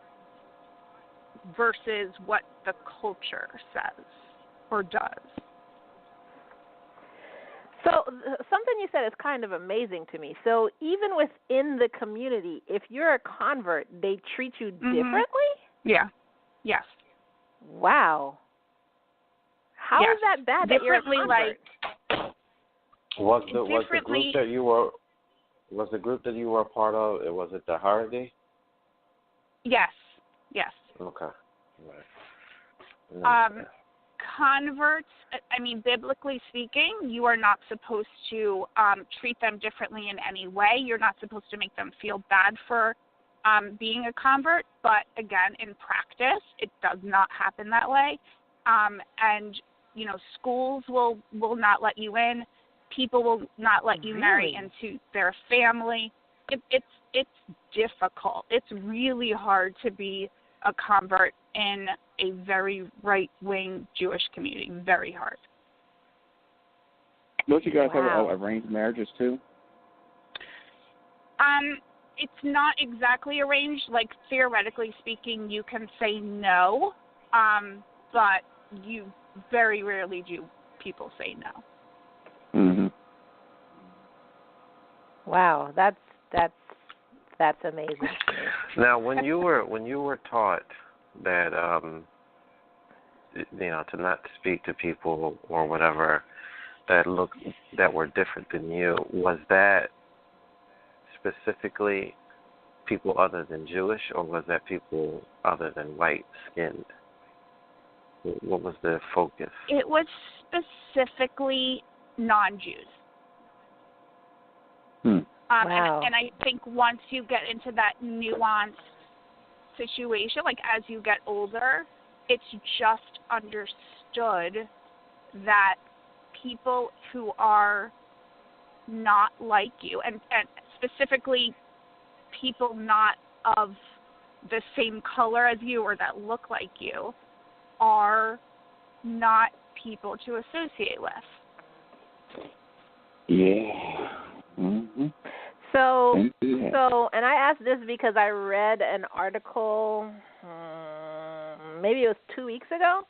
versus what the culture says or does. So something you said is kind of amazing to me. So even within the community, if you're a convert, they treat you differently? Yeah. Yes. Wow. How is that bad that you're a convert? Was the group that you were a part of, was it the Haredi? Yes. Okay. Right. Converts, I mean, biblically speaking, you are not supposed to treat them differently in any way. You're not supposed to make them feel bad for being a convert. But again, in practice, it does not happen that way. And, you know, schools will not let you in. People will not let you marry into their family. It's difficult. It's really hard to be a convert in a very right-wing Jewish community. Very hard. Don't you guys have arranged marriages too? It's not exactly arranged. Like, theoretically speaking, you can say no, but you very rarely do people say no. Mm-hmm. Wow, that's amazing. Now, when you were taught that to not speak to people or whatever that were different than you, was that specifically people other than Jewish, or was that people other than white skinned? What was the focus? It was specifically non-Jews. Wow. And I think once you get into that nuanced situation, like as you get older, it's just understood that people who are not like you, and specifically people not of the same color as you or that look like you are not people to associate with. Yeah. Mm-hmm. So, and I asked this because I read an article, maybe it was 2 weeks ago.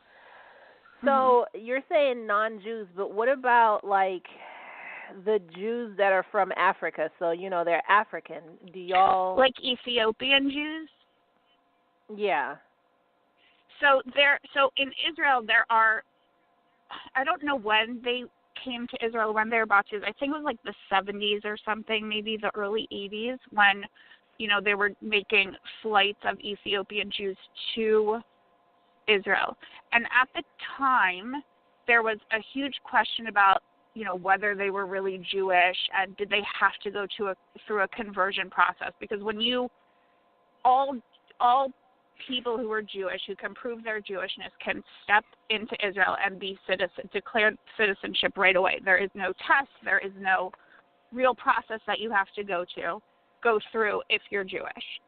So you're saying non-Jews, but what about like the Jews that are from Africa? So they're African. Do y'all like Ethiopian Jews? Yeah. So in Israel there are, I don't know when they came to Israel, when they were about to. I think it was like the 70s or something, maybe the early 80s, when they were making flights of Ethiopian Jews to Israel. And at the time, there was a huge question about, whether they were really Jewish and did they have to go through a conversion process. Because when all people who are Jewish, who can prove their Jewishness, can step into Israel and be declared citizenship right away. There is no test. There is no real process that you have to go through if you're Jewish.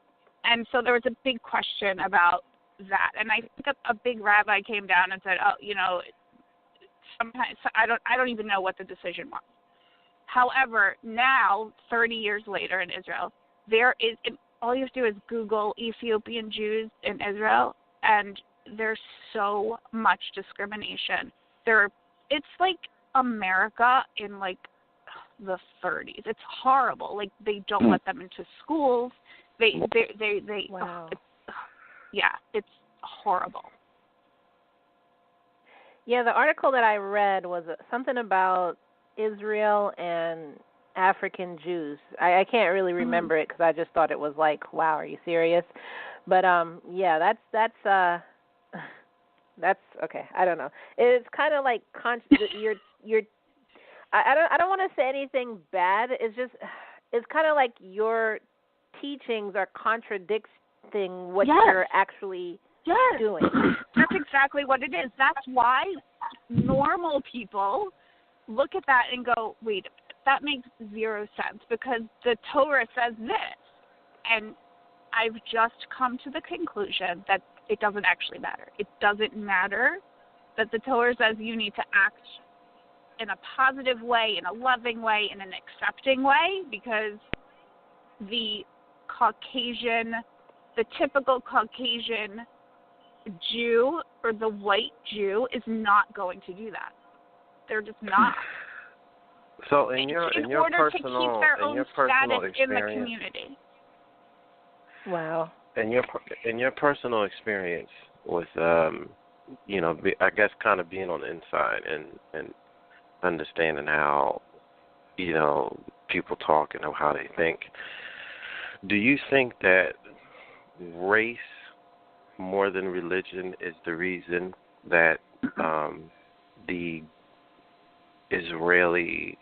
And so there was a big question about that. And I think a big rabbi came down and said, sometimes I don't even know what the decision was. However, now, 30 years later in Israel, there is all you have to do is Google Ethiopian Jews in Israel, and there's so much discrimination. It's like America in like the 30s. It's horrible. Like they don't let them into schools. They Wow. It's horrible. Yeah, the article that I read was something about Israel and African Jews. I can't really remember it because I just thought it was like, wow, are you serious? But that's okay. I don't know. It's kind of like I don't want to say anything bad. It's kind of like your teachings are contradicting what you're actually doing. That's exactly what it is. That's why normal people look at that and go, wait, that makes zero sense because the Torah says this. And I've just come to the conclusion that it doesn't actually matter. It doesn't matter that the Torah says you need to act in a positive way, in a loving way, in an accepting way, because the typical Caucasian Jew or the white Jew is not going to do that. They're just not. So in your personal status in the experience, community. Wow. In your personal experience with I guess kind of being on the inside and understanding how people talk and how they think, do you think that race more than religion is the reason that the Israeli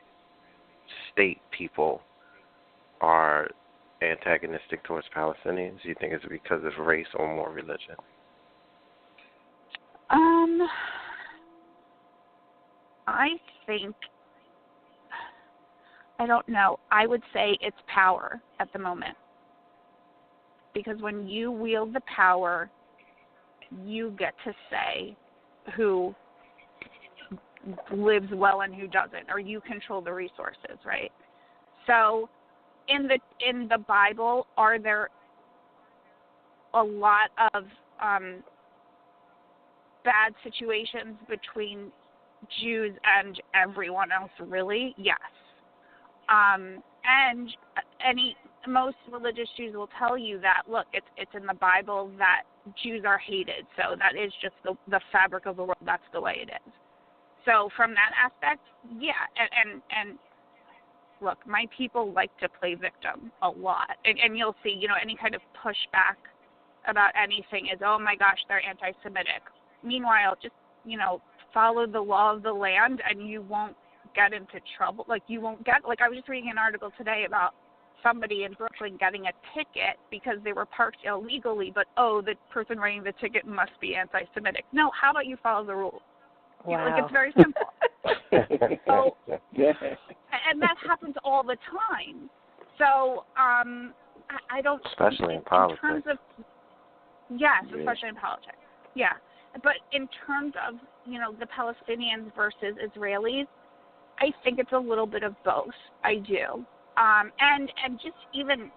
state people are antagonistic towards Palestinians? Do you think it's because of race or more religion? I don't know. I would say it's power at the moment. Because when you wield the power, you get to say who lives well and who doesn't, or you control the resources, right? So in the Bible, are there a lot of bad situations between Jews and everyone else? Really? Yes. And most religious Jews will tell you that, look, it's in the Bible that Jews are hated, so that is just the fabric of the world. That's the way it is. So from that aspect, yeah, and look, my people like to play victim a lot, and you'll see, any kind of pushback about anything is, oh my gosh, they're anti-Semitic. Meanwhile, just follow the law of the land, and you won't get into trouble. Like I was just reading an article today about somebody in Brooklyn getting a ticket because they were parked illegally, but the person writing the ticket must be anti-Semitic. No, how about you follow the rules? Wow. It's very simple. So, and that happens all the time. So I don't. Especially in politics. In terms of, Yes, especially in politics. Yeah. But in terms of, the Palestinians versus Israelis, I think it's a little bit of both. I do. And just even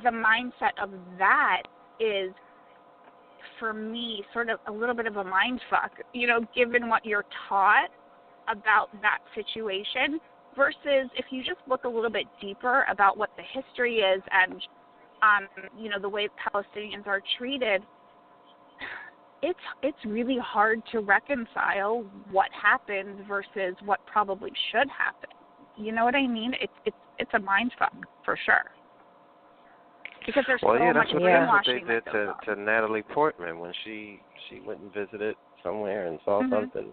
the mindset of that is, for me, sort of a little bit of a mind fuck, given what you're taught about that situation, versus if you just look a little bit deeper about what the history is and, the way Palestinians are treated, it's really hard to reconcile what happened versus what probably should happen. You know what I mean? It's a mind fuck for sure. Because there's so much brainwashing. That's what they did to Natalie Portman when she went and visited somewhere and saw something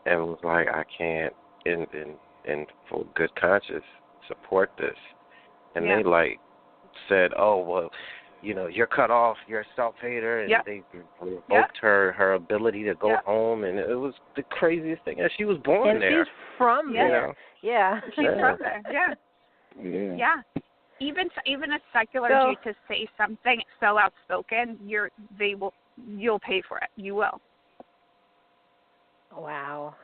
and was like, I can't, in for good conscience, support this. And they said, oh, well, you're cut off, you're a self-hater, and they revoked her ability to go home, and it was the craziest thing. And she was born there. And she's from there. Yeah. She's from there, yeah. Even a secular Jew to say something so outspoken, you'll pay for it. You will. Wow.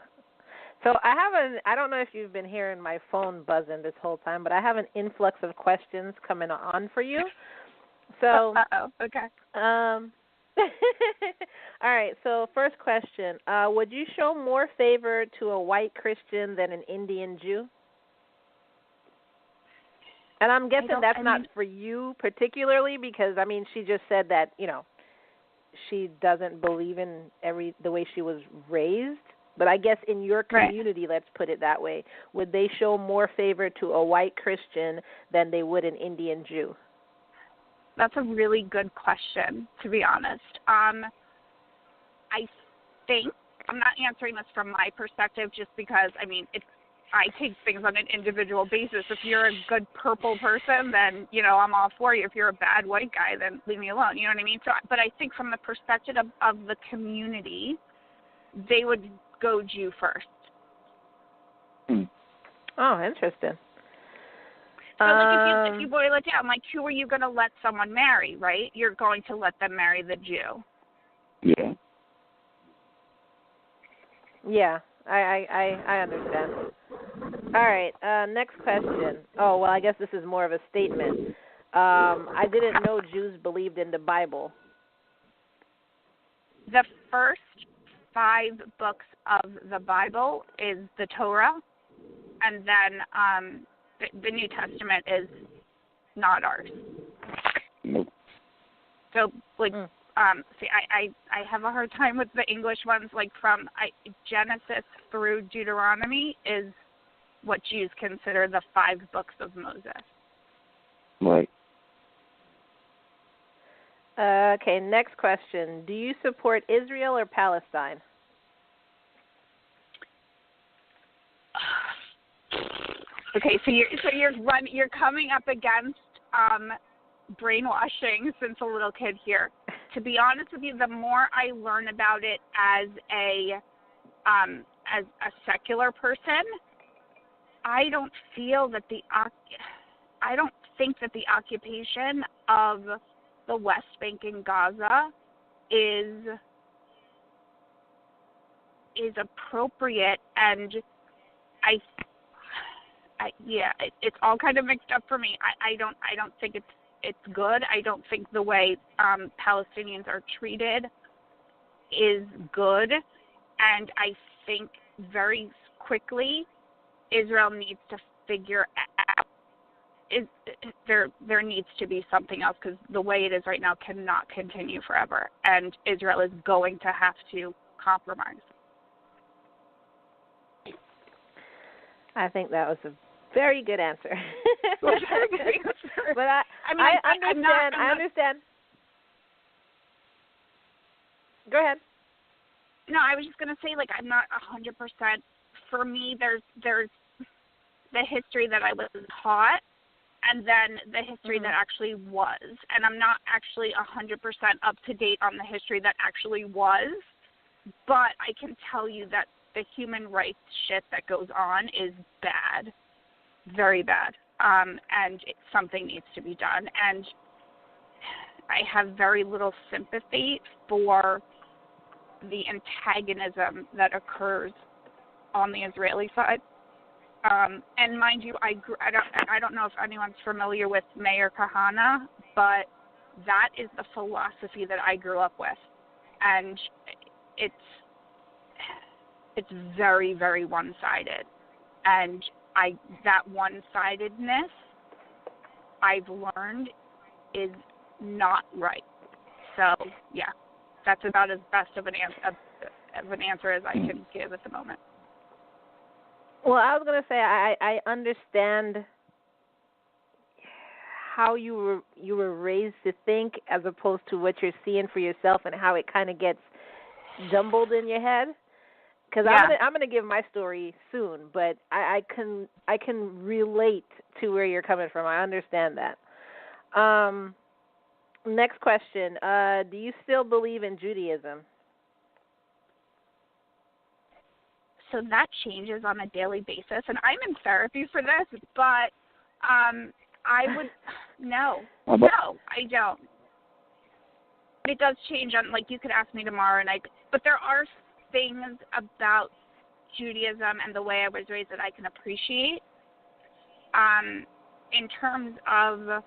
So I don't know if you've been hearing my phone buzzing this whole time, but I have an influx of questions coming on for you. So, okay. All right, so first question. Would you show more favor to a white Christian than an Indian Jew? And I'm guessing that's not for you particularly because, she just said that, she doesn't believe in the way she was raised. But I guess in your community, let's put it that way, would they show more favor to a white Christian than they would an Indian Jew? That's a really good question, to be honest. I think, I'm not answering this from my perspective just because, I take things on an individual basis. If you're a good purple person, then, I'm all for you. If you're a bad white guy, then leave me alone. You know what I mean? So, but I think from the perspective of the community, they would go Jew first. Oh, interesting. So, if you boil it down, who are you going to let someone marry, right? You're going to let them marry the Jew. Yeah. Yeah, I understand. All right, next question. Oh, well, I guess this is more of a statement. I didn't know Jews believed in the Bible. The first 5 books of the Bible is the Torah, and then the New Testament is not ours. Nope. So, I have a hard time with the English ones. From Genesis through Deuteronomy is what Jews consider the 5 books of Moses. Right. Okay, next question. Do you support Israel or Palestine? Okay, so you're coming up against brainwashing since a little kid here. To be honest with you, the more I learn about it as a secular person, I don't think that the occupation of the West Bank and Gaza is appropriate, and it's all kind of mixed up for me. I don't think it's good. I don't think the way Palestinians are treated is good, and I think very quickly Israel needs to figure out there needs to be something else, because the way it is right now cannot continue forever, and Israel is going to have to compromise. I think that was a very good answer. But I understand. Go ahead. No, I was just going to say, I'm not 100%. For me, there's the history that I was taught, and then the history that actually was. And I'm not actually 100% up to date on the history that actually was, but I can tell you that the human rights shit that goes on is bad, very bad, and something needs to be done. And I have very little sympathy for the antagonism that occurs on the Israeli side. And mind you, I don't know if anyone's familiar with Meir Kahane, but that is the philosophy that I grew up with, and it's very, very one-sided, and that one-sidedness I've learned is not right. So yeah, that's about as best of an answer as I can give at the moment. Well, I was going to say I understand how you were raised to think as opposed to what you're seeing for yourself and how it kind of gets jumbled in your head. Because I'm going to give my story soon, but I can relate to where you're coming from. I understand that. Next question. Do you still believe in Judaism? So that changes on a daily basis, and I'm in therapy for this, but I would no, I don't. It does change on, like, you could ask me tomorrow, but there are things about Judaism and the way I was raised that I can appreciate. In terms of,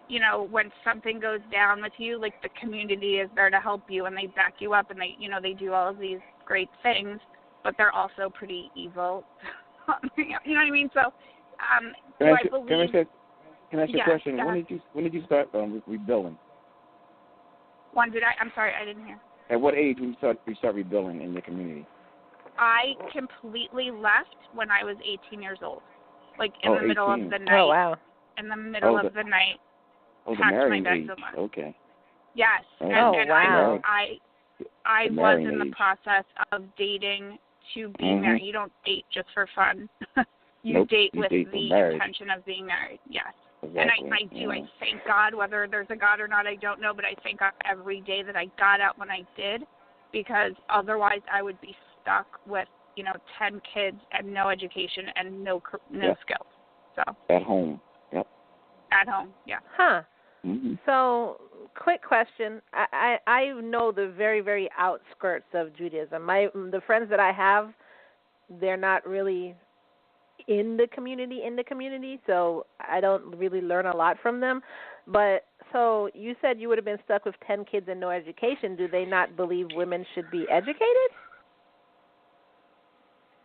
you know, when something goes down with you, like, the community is there to help you and they back you up and they do all of these great things, but they're also pretty evil. You know what I mean? So, Can I ask you a question? Yeah. When did you start rebuilding? I'm sorry, I didn't hear. At what age did you start rebuilding in your community? I completely left when I was 18 years old, like in the middle of the night. Oh, wow. In the middle of the night. Oh, the marrying age. Okay. Yes. Oh, and wow. I was in the process of dating to be married. You don't date just for fun. You date with the intention of being married. Yes. Exactly. And I do. I thank God, whether there's a God or not, I don't know, but I thank God every day that I got out when I did, because otherwise I would be stuck with, 10 kids and no education and no skills. So at home. Yep. At home. Yeah. Huh. Mm-hmm. So, quick question. I know the very, very outskirts of Judaism. The friends that I have, they're not really in the community, so I don't really learn a lot from them. But so you said you would have been stuck with 10 kids and no education. Do they not believe women should be educated?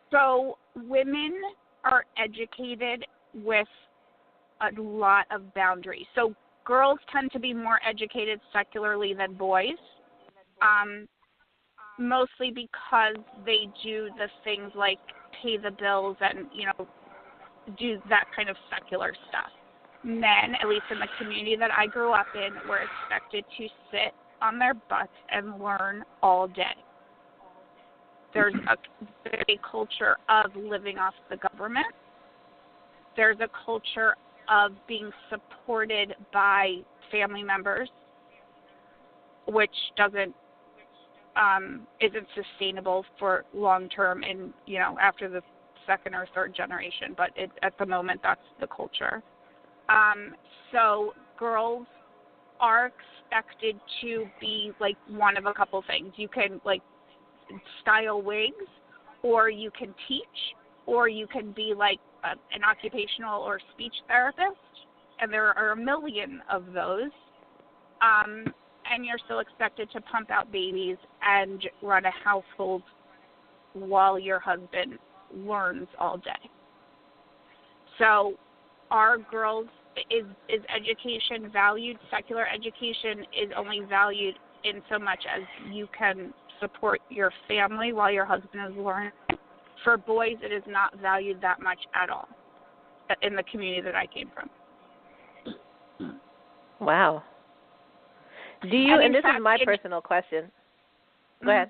So women are educated with a lot of boundaries. So girls tend to be more educated secularly than boys, mostly because they do the things like pay the bills and, do that kind of secular stuff. Men, at least in the community that I grew up in, were expected to sit on their butts and learn all day. There's a culture of living off the government. There's a culture of being supported by family members, which isn't sustainable for long term and, after the second or third generation, but at the moment that's the culture. So girls are expected to be like one of a couple things. You can like style wigs, or you can teach, or you can be like an occupational or speech therapist, and there are a million of those. And you're still expected to pump out babies and run a household while your husband learns all day. So are girls, is education valued? Secular education is only valued in so much as you can support your family while your husband is learning. For boys, it is not valued that much at all in the community that I came from. Wow. Do you, and this is my personal question. Go ahead.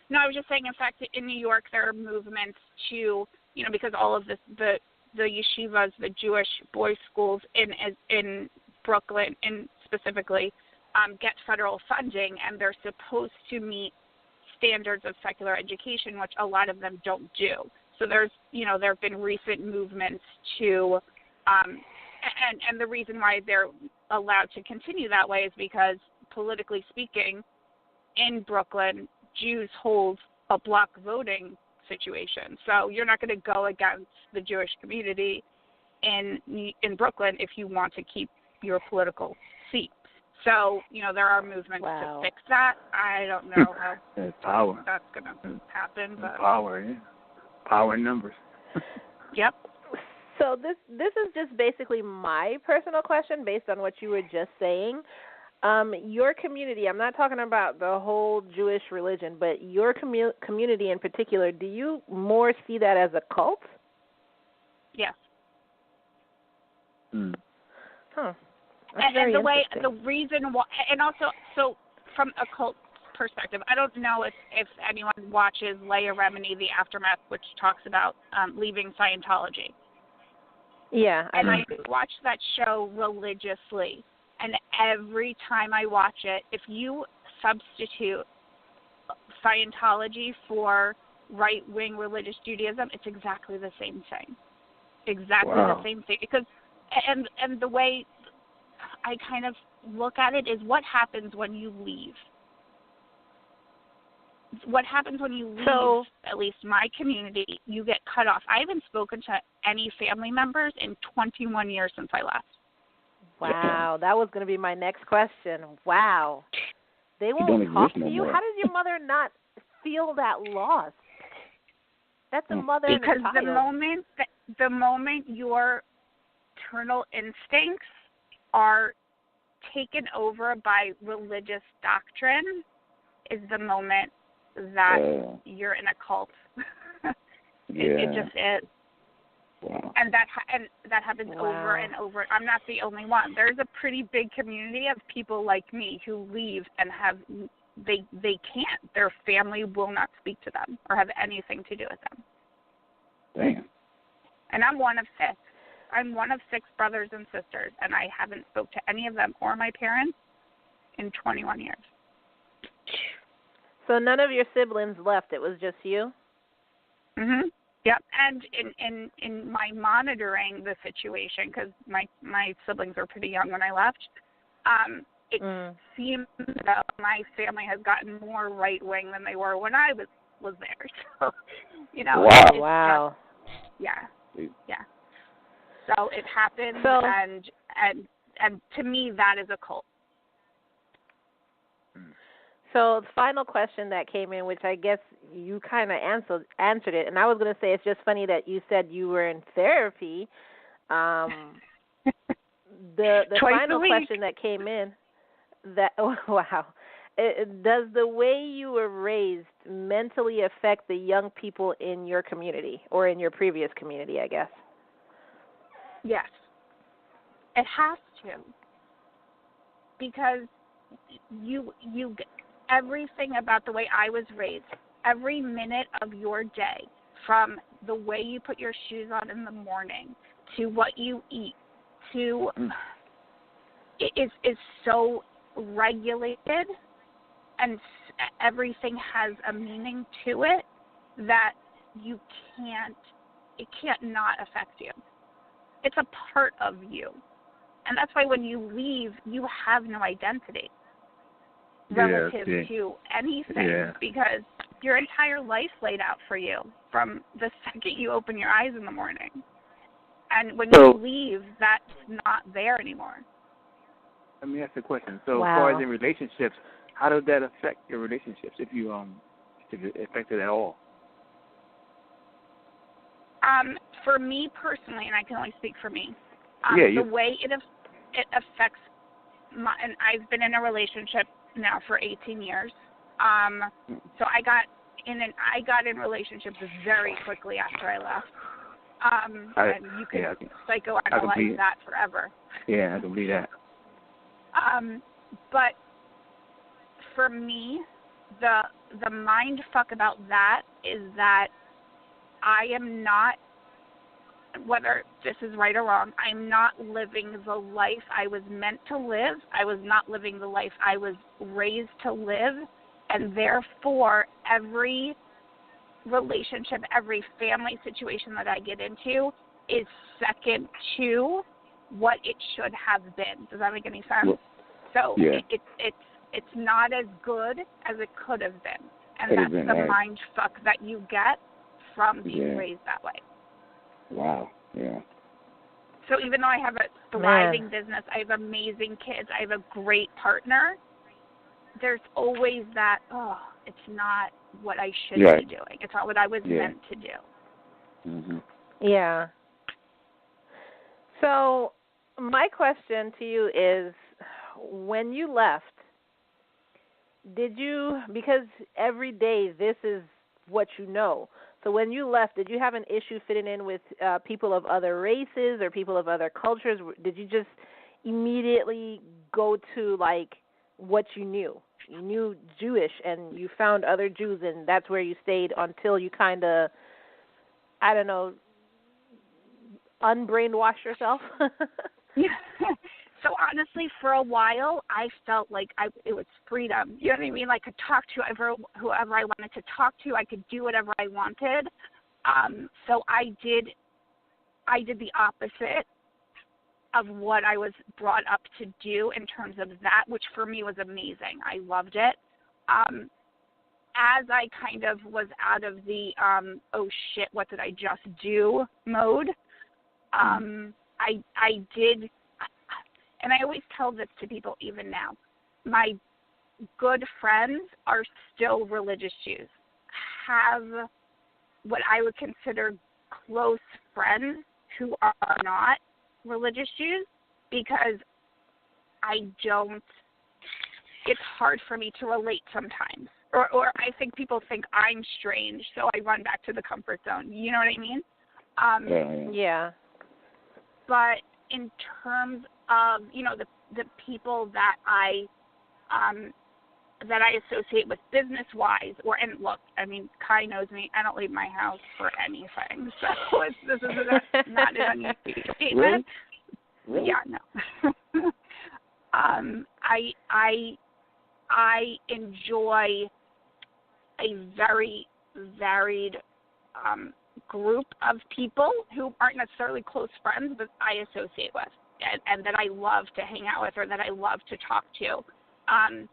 No, I was just saying, in fact, in New York, there are movements to, because all of the yeshivas, the Jewish boys' schools in Brooklyn, specifically, get federal funding, and they're supposed to meet standards of secular education, which a lot of them don't do. So there have been recent movements to, and the reason why they're allowed to continue that way is because, politically speaking, in Brooklyn, Jews hold a block voting situation. So you're not going to go against the Jewish community in Brooklyn if you want to keep your political seat. So, there are movements to fix that. I don't know how that's going to happen. But Power, yeah. Power in numbers. Yep. So this is just basically my personal question based on what you were just saying. Your community, I'm not talking about the whole Jewish religion, but your community in particular, do you more see that as a cult? Yes. Mm. Huh. And the reason why, and also, so from a cult perspective, I don't know if anyone watches Leah Remini, The Aftermath, which talks about leaving Scientology. Yeah. I watch that show religiously. And every time I watch it, if you substitute Scientology for right-wing religious Judaism, it's exactly the same thing. Exactly the same thing. Because, and the way I kind of look at it is what happens when you leave. What happens when you leave, at least my community, you get cut off. I haven't spoken to any family members in 21 years since I left. Wow, that was going to be my next question. Wow. They won't talk to you? How does your mother not feel that loss? That's a mother and a child. Because the moment your maternal instincts are taken over by religious doctrine is the moment that you're in a cult. It just is. Wow. And that happens over and over. I'm not the only one. There's a pretty big community of people like me who leave and they can't. Their family will not speak to them or have anything to do with them. Damn. And I'm one of 6. I'm one of 6 brothers and sisters, and I haven't spoke to any of them or my parents in 21 years. So none of your siblings left. It was just you? Mhm. Yep. And in my monitoring the situation, because my siblings were pretty young when I left, it seems that my family has gotten more right wing than they were when I was there. So, Wow. Yeah. So it happened, and to me that is a cult. So the final question that came in, which I guess you kind of answered it, and I was going to say it's just funny that you said you were in therapy. The final question that came in, does the way you were raised mentally affect the young people in your community or in your previous community, I guess? Yes. It has to. Because you everything about the way I was raised, every minute of your day, from the way you put your shoes on in the morning to what you eat to it is so regulated, and everything has a meaning to it that it can't not affect you. It's a part of you. And that's why when you leave, you have no identity relative to anything, because your entire life laid out for you from the second you open your eyes in the morning. And when you leave, that's not there anymore. Let me ask you a question. So as far as in relationships, how does that affect your relationships, if it affected at all? For me personally, and I can only speak for me, the way it affects and I've been in a relationship now for 18 years. So I got in relationships very quickly after I left. And you can psychoanalyze that forever. Yeah, I can believe that. But for me, the mind fuck about that is that I am not, whether this is right or wrong, I'm not living the life I was meant to live. I was not living the life I was raised to live. And therefore, every relationship, every family situation that I get into is second to what it should have been. Does that make any sense? Well, so yeah. it's not as good as it could have been. And Could have that's been, the right. mind fuck that you get from being raised that way. Wow. Yeah. So even though I have a thriving business, I have amazing kids, I have a great partner, there's always that, it's not what I should be doing. It's not what I was meant to do. Mm-hmm. Yeah. So my question to you is, when you left, did you, because every day this is what you know, so when you left, did you have an issue fitting in with people of other races or people of other cultures? Did you just immediately go to, like, what you knew? You knew Jewish, and you found other Jews, and that's where you stayed until you kind of, I don't know, unbrainwash yourself? Yeah. So honestly, for a while, I felt like it was freedom. You know what I mean? Like, I could talk to whoever I wanted to talk to. I could do whatever I wanted. So I did the opposite of what I was brought up to do in terms of that, which for me was amazing. I loved it. As I kind of was out of the oh shit, what did I just do mode, I did. And I always tell this to people even now. My good friends are still religious Jews. Have what I would consider close friends who are not religious Jews, because it's hard for me to relate sometimes. Or I think people think I'm strange, so I run back to the comfort zone. You know what I mean? Yeah. But in terms of, the people that I associate with business-wise, and look, I mean, Kai knows me. I don't leave my house for anything, so this is not an unusual statement. Really? Yeah, no. I enjoy a very varied group of people who aren't necessarily close friends, but I associate with, and that I love to hang out with, or that I love to talk to. And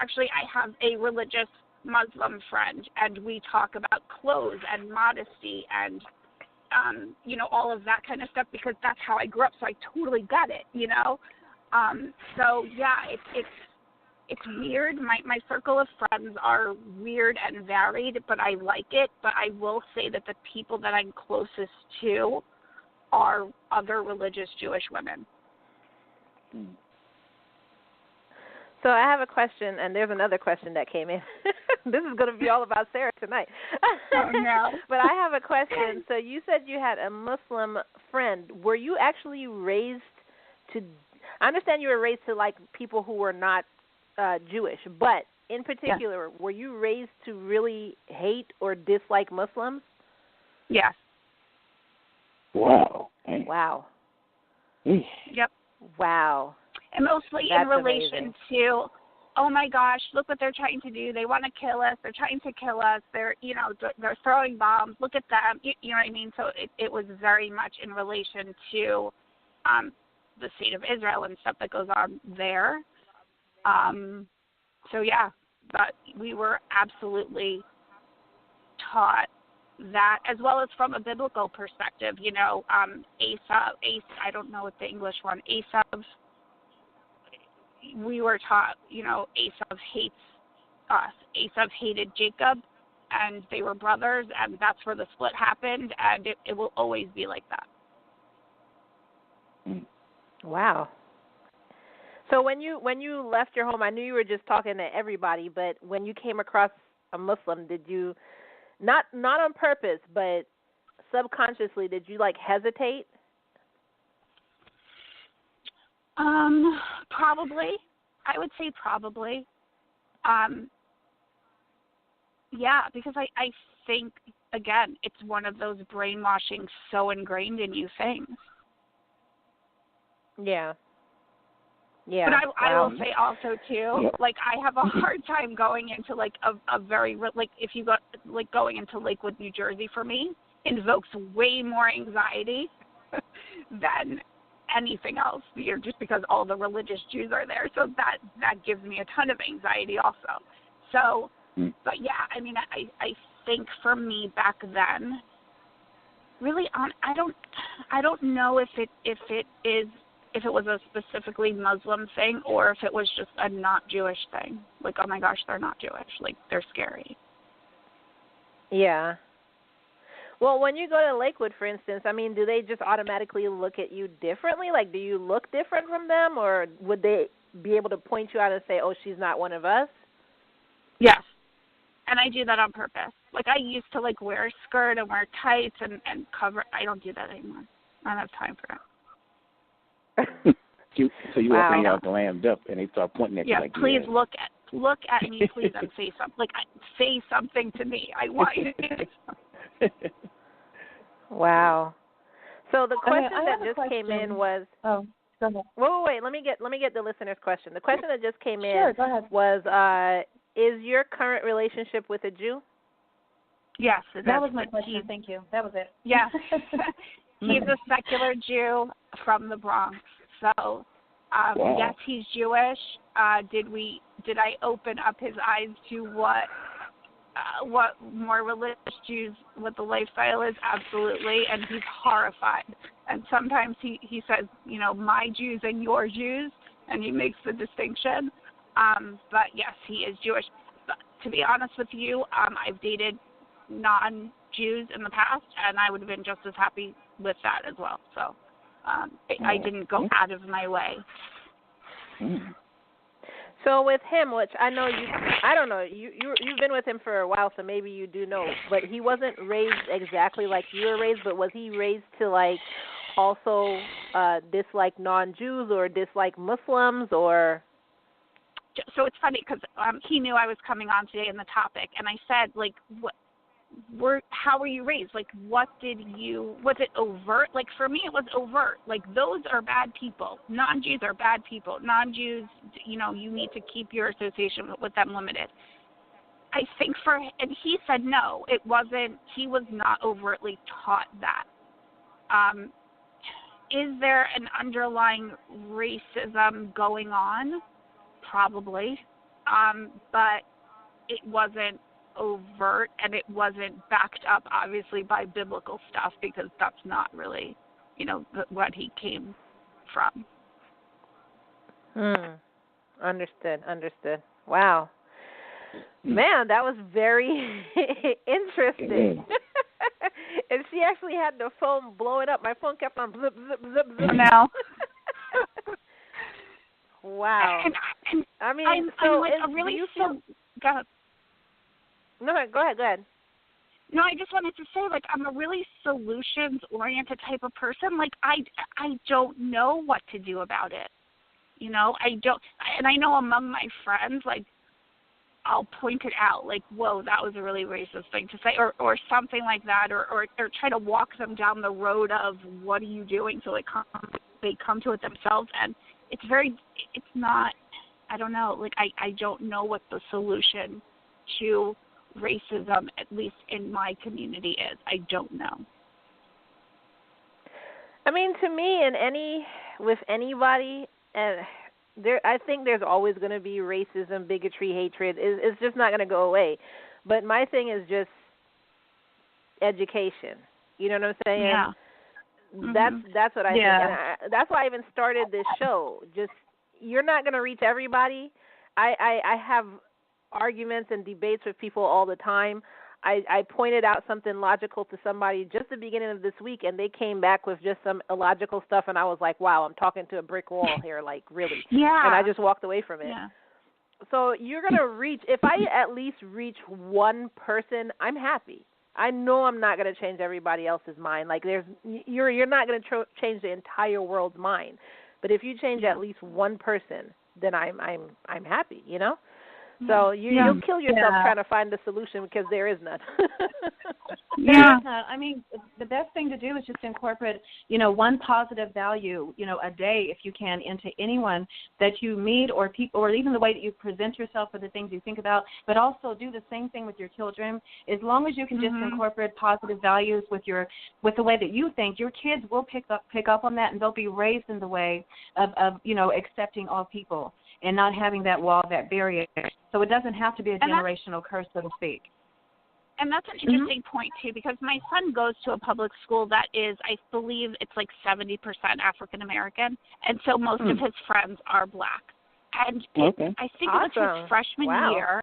actually, I have a religious Muslim friend, and we talk about clothes and modesty and all of that kind of stuff, because that's how I grew up, so I totally got it, So yeah, it's weird. My circle of friends are weird and varied, but I like it. But I will say that the people that I'm closest to are other religious Jewish women. So I have a question, and there's another question that came in. This is going to be all about Sarah tonight. Oh, no. But I have a question. So you said you had a Muslim friend. Were you actually raised to – I understand you were raised to, like, people who were not Jewish, but in particular, were you raised to really hate or dislike Muslims? Yes. Wow. Wow. Yep. Wow. And mostly That's in relation amazing. to, oh my gosh, look what they're trying to do. They want to kill us. They're trying to kill us. They're throwing bombs. Look at them. You know what I mean? So it was very much in relation to the state of Israel and stuff that goes on there. So yeah, but we were absolutely taught that, as well as from a biblical perspective. I don't know what the English one, Esav. We were taught, Esav hates us. Esav hated Jacob, and they were brothers, and that's where the split happened, and it will always be like that. Wow. So when you left your home, I knew you were just talking to everybody, but when you came across a Muslim, did you, not on purpose, but subconsciously, did you, like, hesitate? Probably. I would say probably. Yeah, because I think, again, it's one of those brainwashing, so ingrained in you things. Yeah. Yeah. But I will say also, too, like, I have a hard time going into, like, a very, like, if you go, like, going into Lakewood, New Jersey, for me, invokes way more anxiety than anything else, just because all the religious Jews are there. So that gives me a ton of anxiety also. So, but yeah, I mean, I think for me back then, really, I don't know if it was a specifically Muslim thing or if it was just a not Jewish thing. Like, oh my gosh, they're not Jewish. Like, they're scary. Yeah. Well, when you go to Lakewood, for instance, I mean, do they just automatically look at you differently? Like, do you look different from them, or would they be able to point you out and say, oh, she's not one of us? Yes. And I do that on purpose. Like, I used to, like, wear a skirt and wear tights and cover. I don't do that anymore. I don't have time for it. So you walk in out glammed up, and they start pointing at you like, please look at me, please, and say something. Like, say something to me. I want you to. Wow. So the question that just came in was. Oh, go ahead. Wait. Let me get the listener's question. The question that just came in go ahead. was, is your current relationship with a Jew? Yes. That was my question. Thank you. That was it. Yes. He's a secular Jew from the Bronx. So, wow. Yes, he's Jewish. Did I open up his eyes to what more religious Jews, what the lifestyle is? Absolutely. And he's horrified. And sometimes he says, my Jews and your Jews, and he makes the distinction. But yes, he is Jewish. But to be honest with you, I've dated non-Jews in the past, and I would have been just as happy with that as well. So I didn't go out of my way. So with him, which I know I don't know, you've been with him for a while, so maybe you do know, but he wasn't raised exactly like you were raised, but was he raised to, like, also dislike non-Jews or dislike Muslims, or? So it's funny because he knew I was coming on today in the topic, and I said, like, how were you raised? Like, was it overt? Like, for me, it was overt. Like, those are bad people. Non-Jews are bad people. Non-Jews, you need to keep your association with them limited. I think and he said no, it wasn't, he was not overtly taught that. Is there an underlying racism going on? Probably. But it wasn't overt, and it wasn't backed up, obviously, by biblical stuff, because that's not really, what he came from. Understood. Wow. Man, that was very interesting. And she actually had the phone blowing up. My phone kept on zip, zip, zip, zip. Now. Wow. And I mean, I'm like a really go ahead. No, go ahead. No, I just wanted to say, like, I'm a really solutions-oriented type of person. Like, I don't know what to do about it. I don't. And I know among my friends, like, I'll point it out, like, whoa, that was a really racist thing to say, or something like that, or try to walk them down the road of what are you doing, so they come to it themselves. And it's not, I don't know, like, I don't know what the solution to racism, at least in my community, is. I don't know. I mean, to me, with anybody, I think there's always going to be racism, bigotry, hatred. It's just not going to go away. But my thing is just education. You know what I'm saying? Yeah. That's what I think. And that's why I even started this show. Just, you're not going to reach everybody. I have arguments and debates with people all the time. I pointed out something logical to somebody just the beginning of this week, and they came back with just some illogical stuff, and I was like, wow, I'm talking to a brick wall here, like, really. Yeah. And I just walked away from it. Yeah. So you're going to reach, if I at least reach one person, I'm happy. I know I'm not going to change everybody else's mind. Like, you're not going to change the entire world's mind. But if you change at least one person, then I'm happy, So you'll kill yourself trying to find the solution because there is none. There is none. I mean, the best thing to do is just incorporate, one positive value, a day if you can, into anyone that you meet or people, or even the way that you present yourself or the things you think about. But also do the same thing with your children. As long as you can just incorporate positive values with the way that you think, your kids will pick up on that, and they'll be raised in the way of accepting all people and not having that wall, that barrier. So it doesn't have to be a generational curse, so to speak. And that's an interesting point, too, because my son goes to a public school that is, I believe it's like 70% African-American, and so most of his friends are black. And I think it was his freshman year.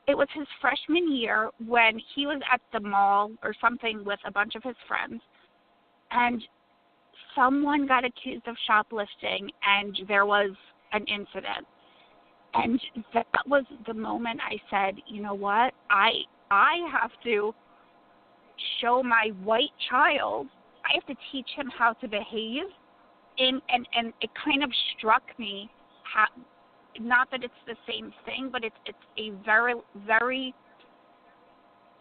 It was his freshman year when he was at the mall or something with a bunch of his friends, and someone got accused of shoplifting, and there was an incident. And that was the moment I said, you know what, I have to show my white child, I have to teach him how to behave. And it kind of struck me, not that it's the same thing, but it's a very, very,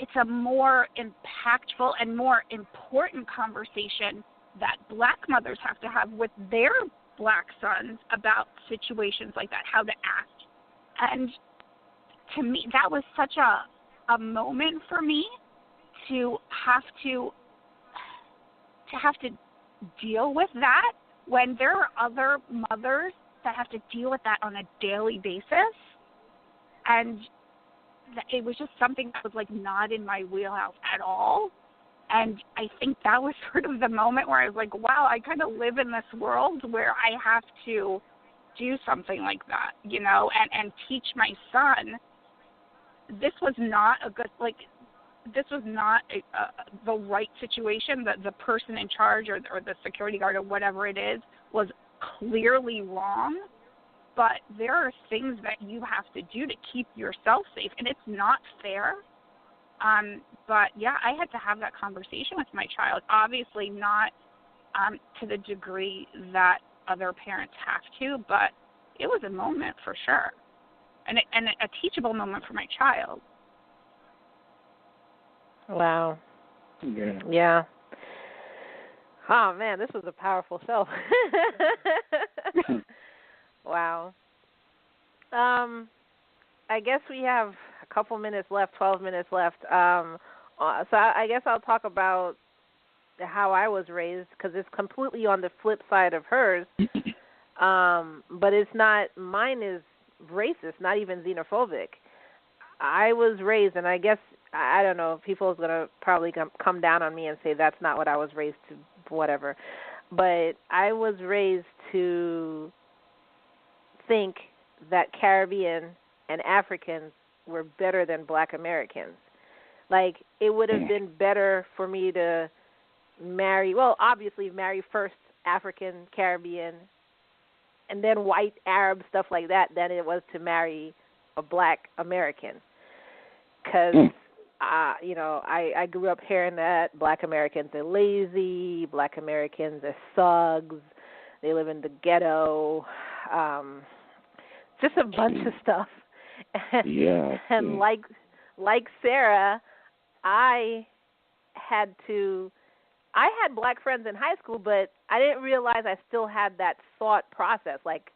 it's a more impactful and more important conversation that black mothers have to have with their black sons about situations like that, how to act. And to me, that was such a moment for me to have to deal with that when there are other mothers that have to deal with that on a daily basis. And it was just something that was like not in my wheelhouse at all. And I think that was sort of the moment where I was like, wow, I kind of live in this world where I have to do something like that, and teach my son. This was not the right situation. The person in charge or the security guard or whatever it is was clearly wrong. But there are things that you have to do to keep yourself safe, and it's not fair. But yeah, I had to have that conversation with my child. Obviously not to the degree that other parents have to, but it was a moment for sure, and a teachable moment for my child. Wow. Yeah. Oh man, this was a powerful show. Wow. I guess we have a couple minutes left, 12 minutes left. So I guess I'll talk about how I was raised, because it's completely on the flip side of hers. But it's not, mine is racist, not even xenophobic. I was raised, and I guess, I don't know, people are going to probably come down on me and say that's not what I was raised to, whatever. But I was raised to think that Caribbean and Africans were better than Black Americans. Like, it would have been better for me to marry first African, Caribbean, and then white, Arab, stuff like that, than it was to marry a Black American. Because, I grew up hearing that Black Americans are lazy, Black Americans are thugs, they live in the ghetto, just a bunch of stuff. And like Sarah, I had Black friends in high school, but I didn't realize I still had that thought process. Like,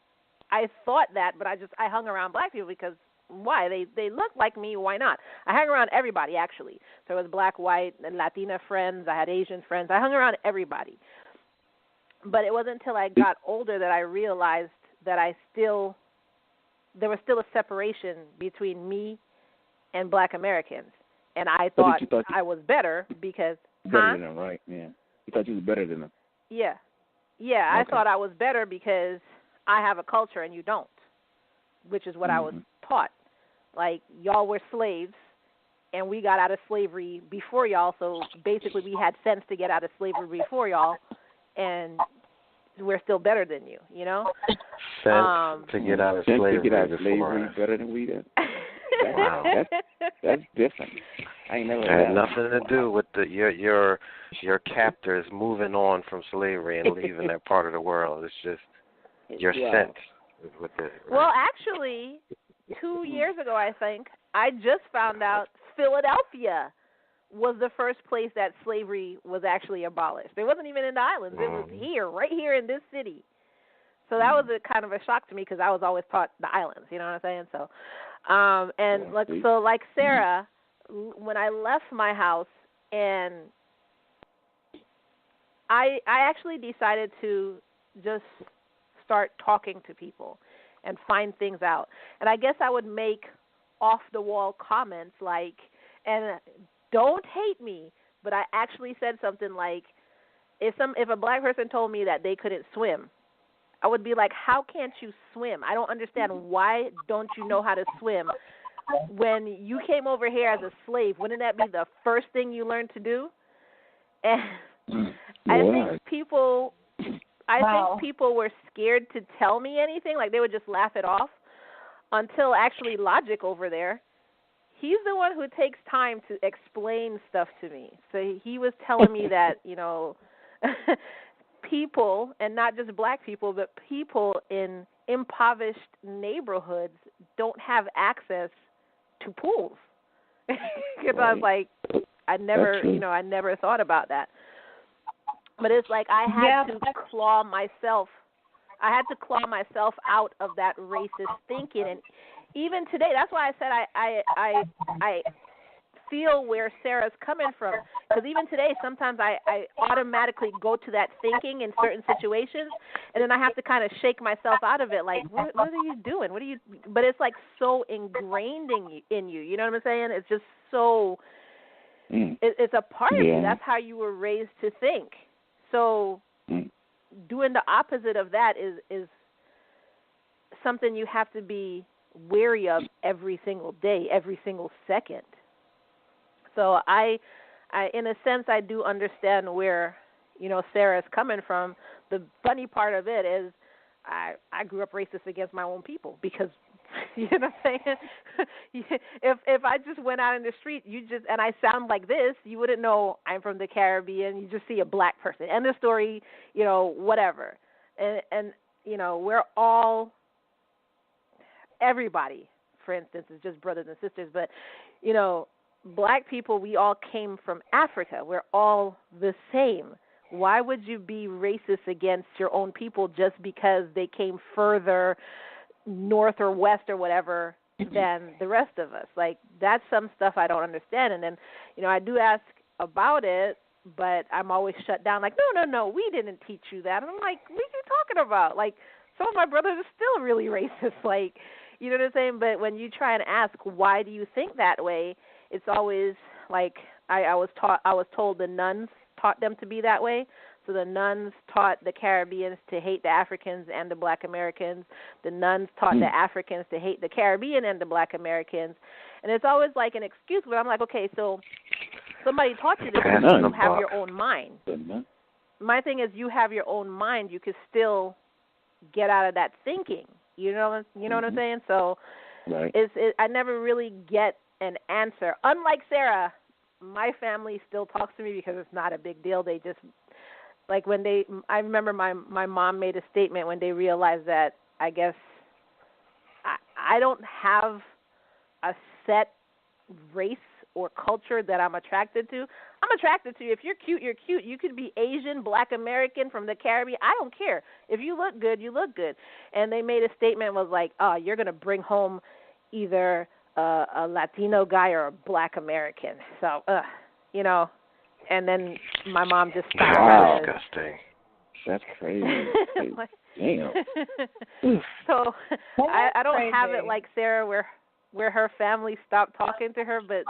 I thought that, but I hung around Black people because why? They look like me, why not? I hung around everybody, actually. So it was Black, white, and Latina friends. I had Asian friends. I hung around everybody. But it wasn't until I got older that I realized that there was still a separation between me and Black Americans. And I thought I was better because... Better than them, right? Yeah. You thought you was better than them. Yeah. Yeah, I thought I was better because I have a culture and you don't, which is what I was taught. Like, y'all were slaves, and we got out of slavery before y'all, so basically we had sense to get out of slavery before y'all, and we're still better than you, Sense to get out of slavery before. Better than we did. Wow. That's different. I ain't never had nothing to do with your captors moving on from slavery and leaving that part of the world. It's just your sense with it. Right? Well, actually, 2 years ago, I think, I just found out Philadelphia was the first place that slavery was actually abolished. It wasn't even in the islands. It was here, right here in this city. So that was a kind of a shock to me because I was always taught the islands. You know what I'm saying? So, like Sarah, when I left my house, and I actually decided to just start talking to people and find things out. And I guess I would make off-the-wall comments like, and don't hate me, but I actually said something like, if a black person told me that they couldn't swim, I would be like, how can't you swim? I don't understand. Why don't you know how to swim? When you came over here as a slave, wouldn't that be the first thing you learned to do? And I think people were scared to tell me anything. Like, they would just laugh it off until actually Logic over there, he's the one who takes time to explain stuff to me. So he was telling me that, people, and not just black people, but people in impoverished neighborhoods don't have access to pools. Because I was like, I never thought about that. But it's like I had to claw myself out of that racist thinking. And even today, that's why I said I feel where Sarah's coming from. Because even today, sometimes I automatically go to that thinking in certain situations, and then I have to kind of shake myself out of it. Like, what are you doing? But it's like so ingrained in you. You know what I'm saying? It's just so. It's a part of you. That's how you were raised to think. So doing the opposite of that is something you have to be wary of every single day, every single second. So I in a sense, I do understand where, Sarah's coming from. The funny part of it is I grew up racist against my own people because, you know what I'm saying? If I just went out in the street, and I sound like this, you wouldn't know I'm from the Caribbean. You just see a black person. End of story, whatever. And we're all, everybody, for instance, is just brothers and sisters. But, black people, we all came from Africa. We're all the same. Why would you be racist against your own people just because they came further north or west or whatever than the rest of us? Like, that's some stuff I don't understand. And then, I do ask about it, but I'm always shut down. Like, no, we didn't teach you that. And I'm like, what are you talking about? Like, some of my brothers are still really racist. Like, you know what I'm saying? But when you try and ask, why do you think that way? It's always like I was told the nuns taught them to be that way. So the nuns taught the Caribbeans to hate the Africans and the black Americans. The nuns taught the Africans to hate the Caribbean and the black Americans. And it's always like an excuse, but I'm like, okay, so somebody taught you this, you have your own mind. My thing is, you have your own mind. You could still get out of that thinking. You know what I'm saying? So I never really get an answer. Unlike Sarah, my family still talks to me because it's not a big deal. They just, like, I remember my mom made a statement when they realized that, I guess, I don't have a set race or culture that I'm attracted to. I'm attracted to you. If you're cute, you're cute. You could be Asian, Black American, from the Caribbean. I don't care. If you look good, you look good. And they made a statement was like, oh, you're going to bring home either a Latino guy or a Black American. So, and then my mom just stopped. Wow. Disgusting. That's crazy. Damn. So I don't have it like Sarah where her family stopped talking to her, but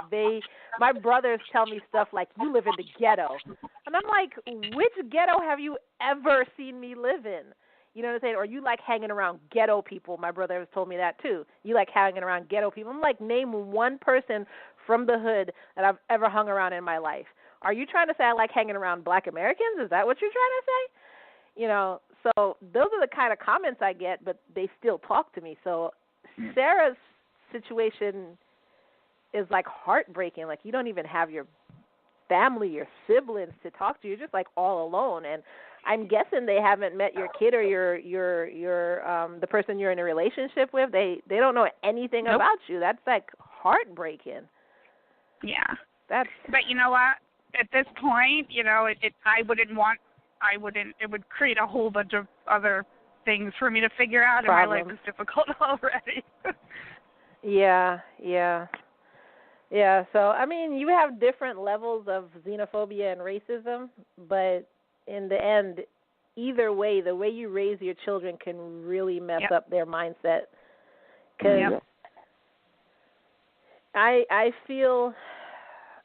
my brothers tell me stuff like, you live in the ghetto. And I'm like, which ghetto have you ever seen me live in? You know what I'm saying? Or you like hanging around ghetto people. My brother has told me that too. You like hanging around ghetto people. I'm like, name one person from the hood that I've ever hung around in my life. Are you trying to say I like hanging around Black Americans? Is that what you're trying to say? So those are the kind of comments I get, but they still talk to me. So Sarah's situation is like heartbreaking. Like, you don't even have your family, your siblings to talk to. You're just like all alone. And I'm guessing they haven't met your kid or your the person you're in a relationship with. They don't know anything about you. That's like heartbreaking. Yeah. But you know what? At this point, you know, it would create a whole bunch of other things for me to figure out, Problems. and my life is difficult already. Yeah. So, I mean, you have different levels of xenophobia and racism, but in the end, either way, the way you raise your children can really mess up their mindset. Because I feel,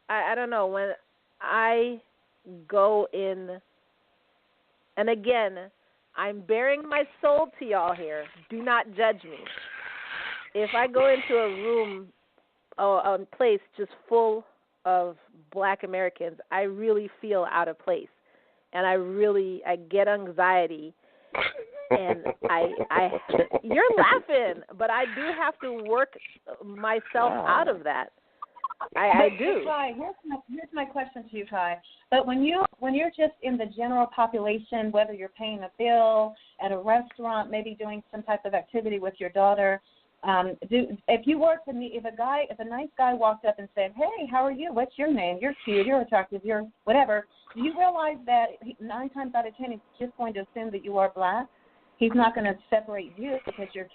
I don't know, when I go in, and again, I'm bearing my soul to y'all here. Do not judge me. If I go into a room, a place just full of Black Americans, I really feel out of place, and I get anxiety, and you're laughing, but I do have to work myself out of that. I do. Ty, here's my question to you, Ty. But when you're just in the general population, whether you're paying a bill at a restaurant, maybe doing some type of activity with your daughter, if a nice guy walked up and said, "Hey, how are you? What's your name? You're cute. You're attractive. You're whatever," do you realize that 9 times out of 10 he's just going to assume that you are Black? He's not going to separate you because you're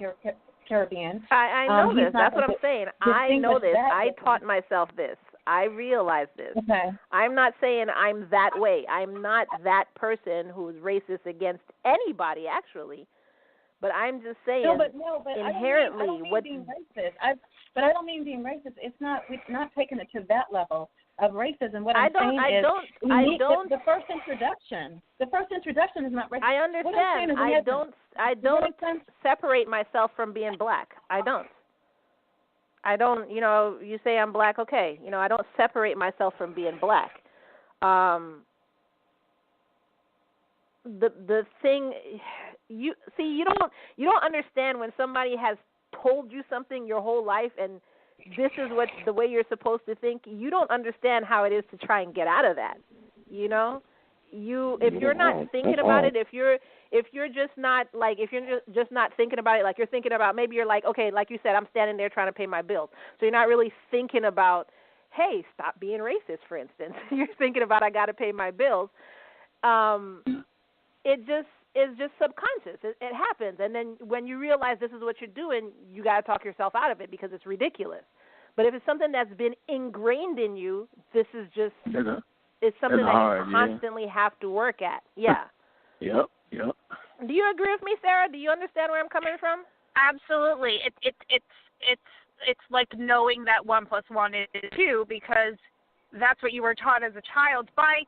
Caribbean. I know this. That's what I'm saying. I know this. I taught myself this. I realize this. Okay. I'm not saying I'm that way. I'm not that person who's racist against anybody, actually. But I'm just saying, inherently, I don't mean being racist. I don't mean being racist. We're not taking it to that level of racism. What I'm saying is the first introduction. The first introduction is not racist. I understand. I don't separate myself from being Black. I don't. You know, you say I'm Black, okay. You know, I don't separate myself from being Black. The thing, you don't understand when somebody has told you something your whole life and this is what the way you're supposed to think. You don't understand how it is to try and get out of that. You know, if you're not thinking about it, if you're just not thinking about it, like you're thinking about, maybe you're like, okay, like you said, I'm standing there trying to pay my bills. So you're not really thinking about, hey, stop being racist, for instance. You're thinking about, I got to pay my bills. It just is just subconscious. It happens. And then when you realize this is what you're doing, you got to talk yourself out of it because it's ridiculous. But if it's something that's been ingrained in you, this is just, it's something that you constantly have to work at. Yeah. Yep. Do you agree with me, Sarah? Do you understand where I'm coming from? Absolutely. It's like knowing that 1 + 1 is 2 because that's what you were taught as a child by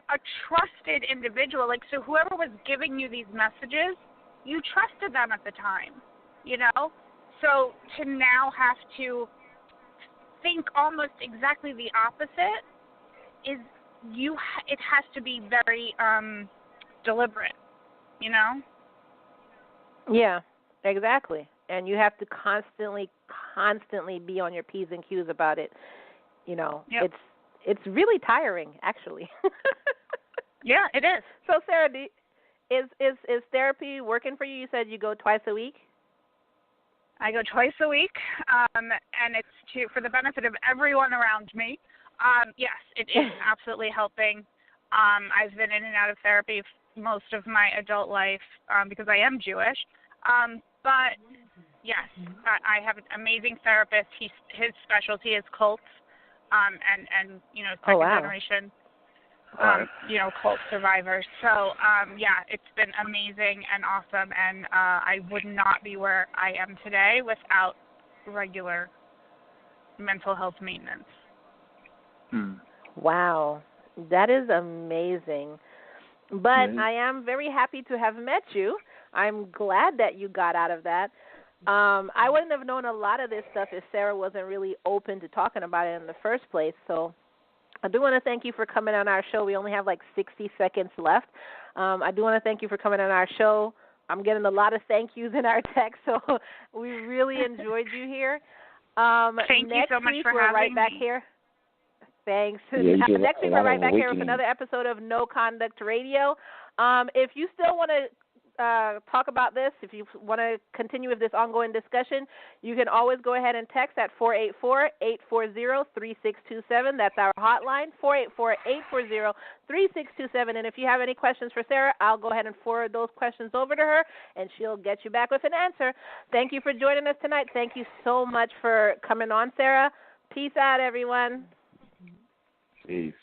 a trusted individual. Like, so whoever was giving you these messages, you trusted them at the time, you know? So to now have to think almost exactly the opposite it has to be very deliberate, you know? Yeah, exactly. And you have to constantly be on your P's and Q's about it. You know, it's really tiring, actually. Yeah, it is. So, Sarah, is therapy working for you? You said you go twice a week. I go twice a week, and it's for the benefit of everyone around me. Yes, it is absolutely helping. I've been in and out of therapy most of my adult life because I am Jewish. But yes, I have an amazing therapist. His specialty is cults, and you know, second generation, you know, cult survivors. So yeah, it's been amazing and awesome, and I would not be where I am today without regular mental health maintenance. Wow, that is amazing. But I am very happy to have met you. I'm glad that you got out of that. I wouldn't have known a lot of this stuff if Sarah wasn't really open to talking about it in the first place. So I do want to thank you for coming on our show. We only have like 60 seconds left. I do want to thank you for coming on our show. I'm getting a lot of thank yous in our text, so we really enjoyed you here. Thank you so much for having me. Right back here. Thanks. Yeah, Next week, we're right back here with another episode of No Conduct Radio. If you still want to talk about this, if you want to continue with this ongoing discussion, you can always go ahead and text at 484-840-3627. That's our hotline, 484-840-3627. And if you have any questions for Sarah, I'll go ahead and forward those questions over to her, and she'll get you back with an answer. Thank you for joining us tonight. Thank you so much for coming on, Sarah. Peace out, everyone. Peace.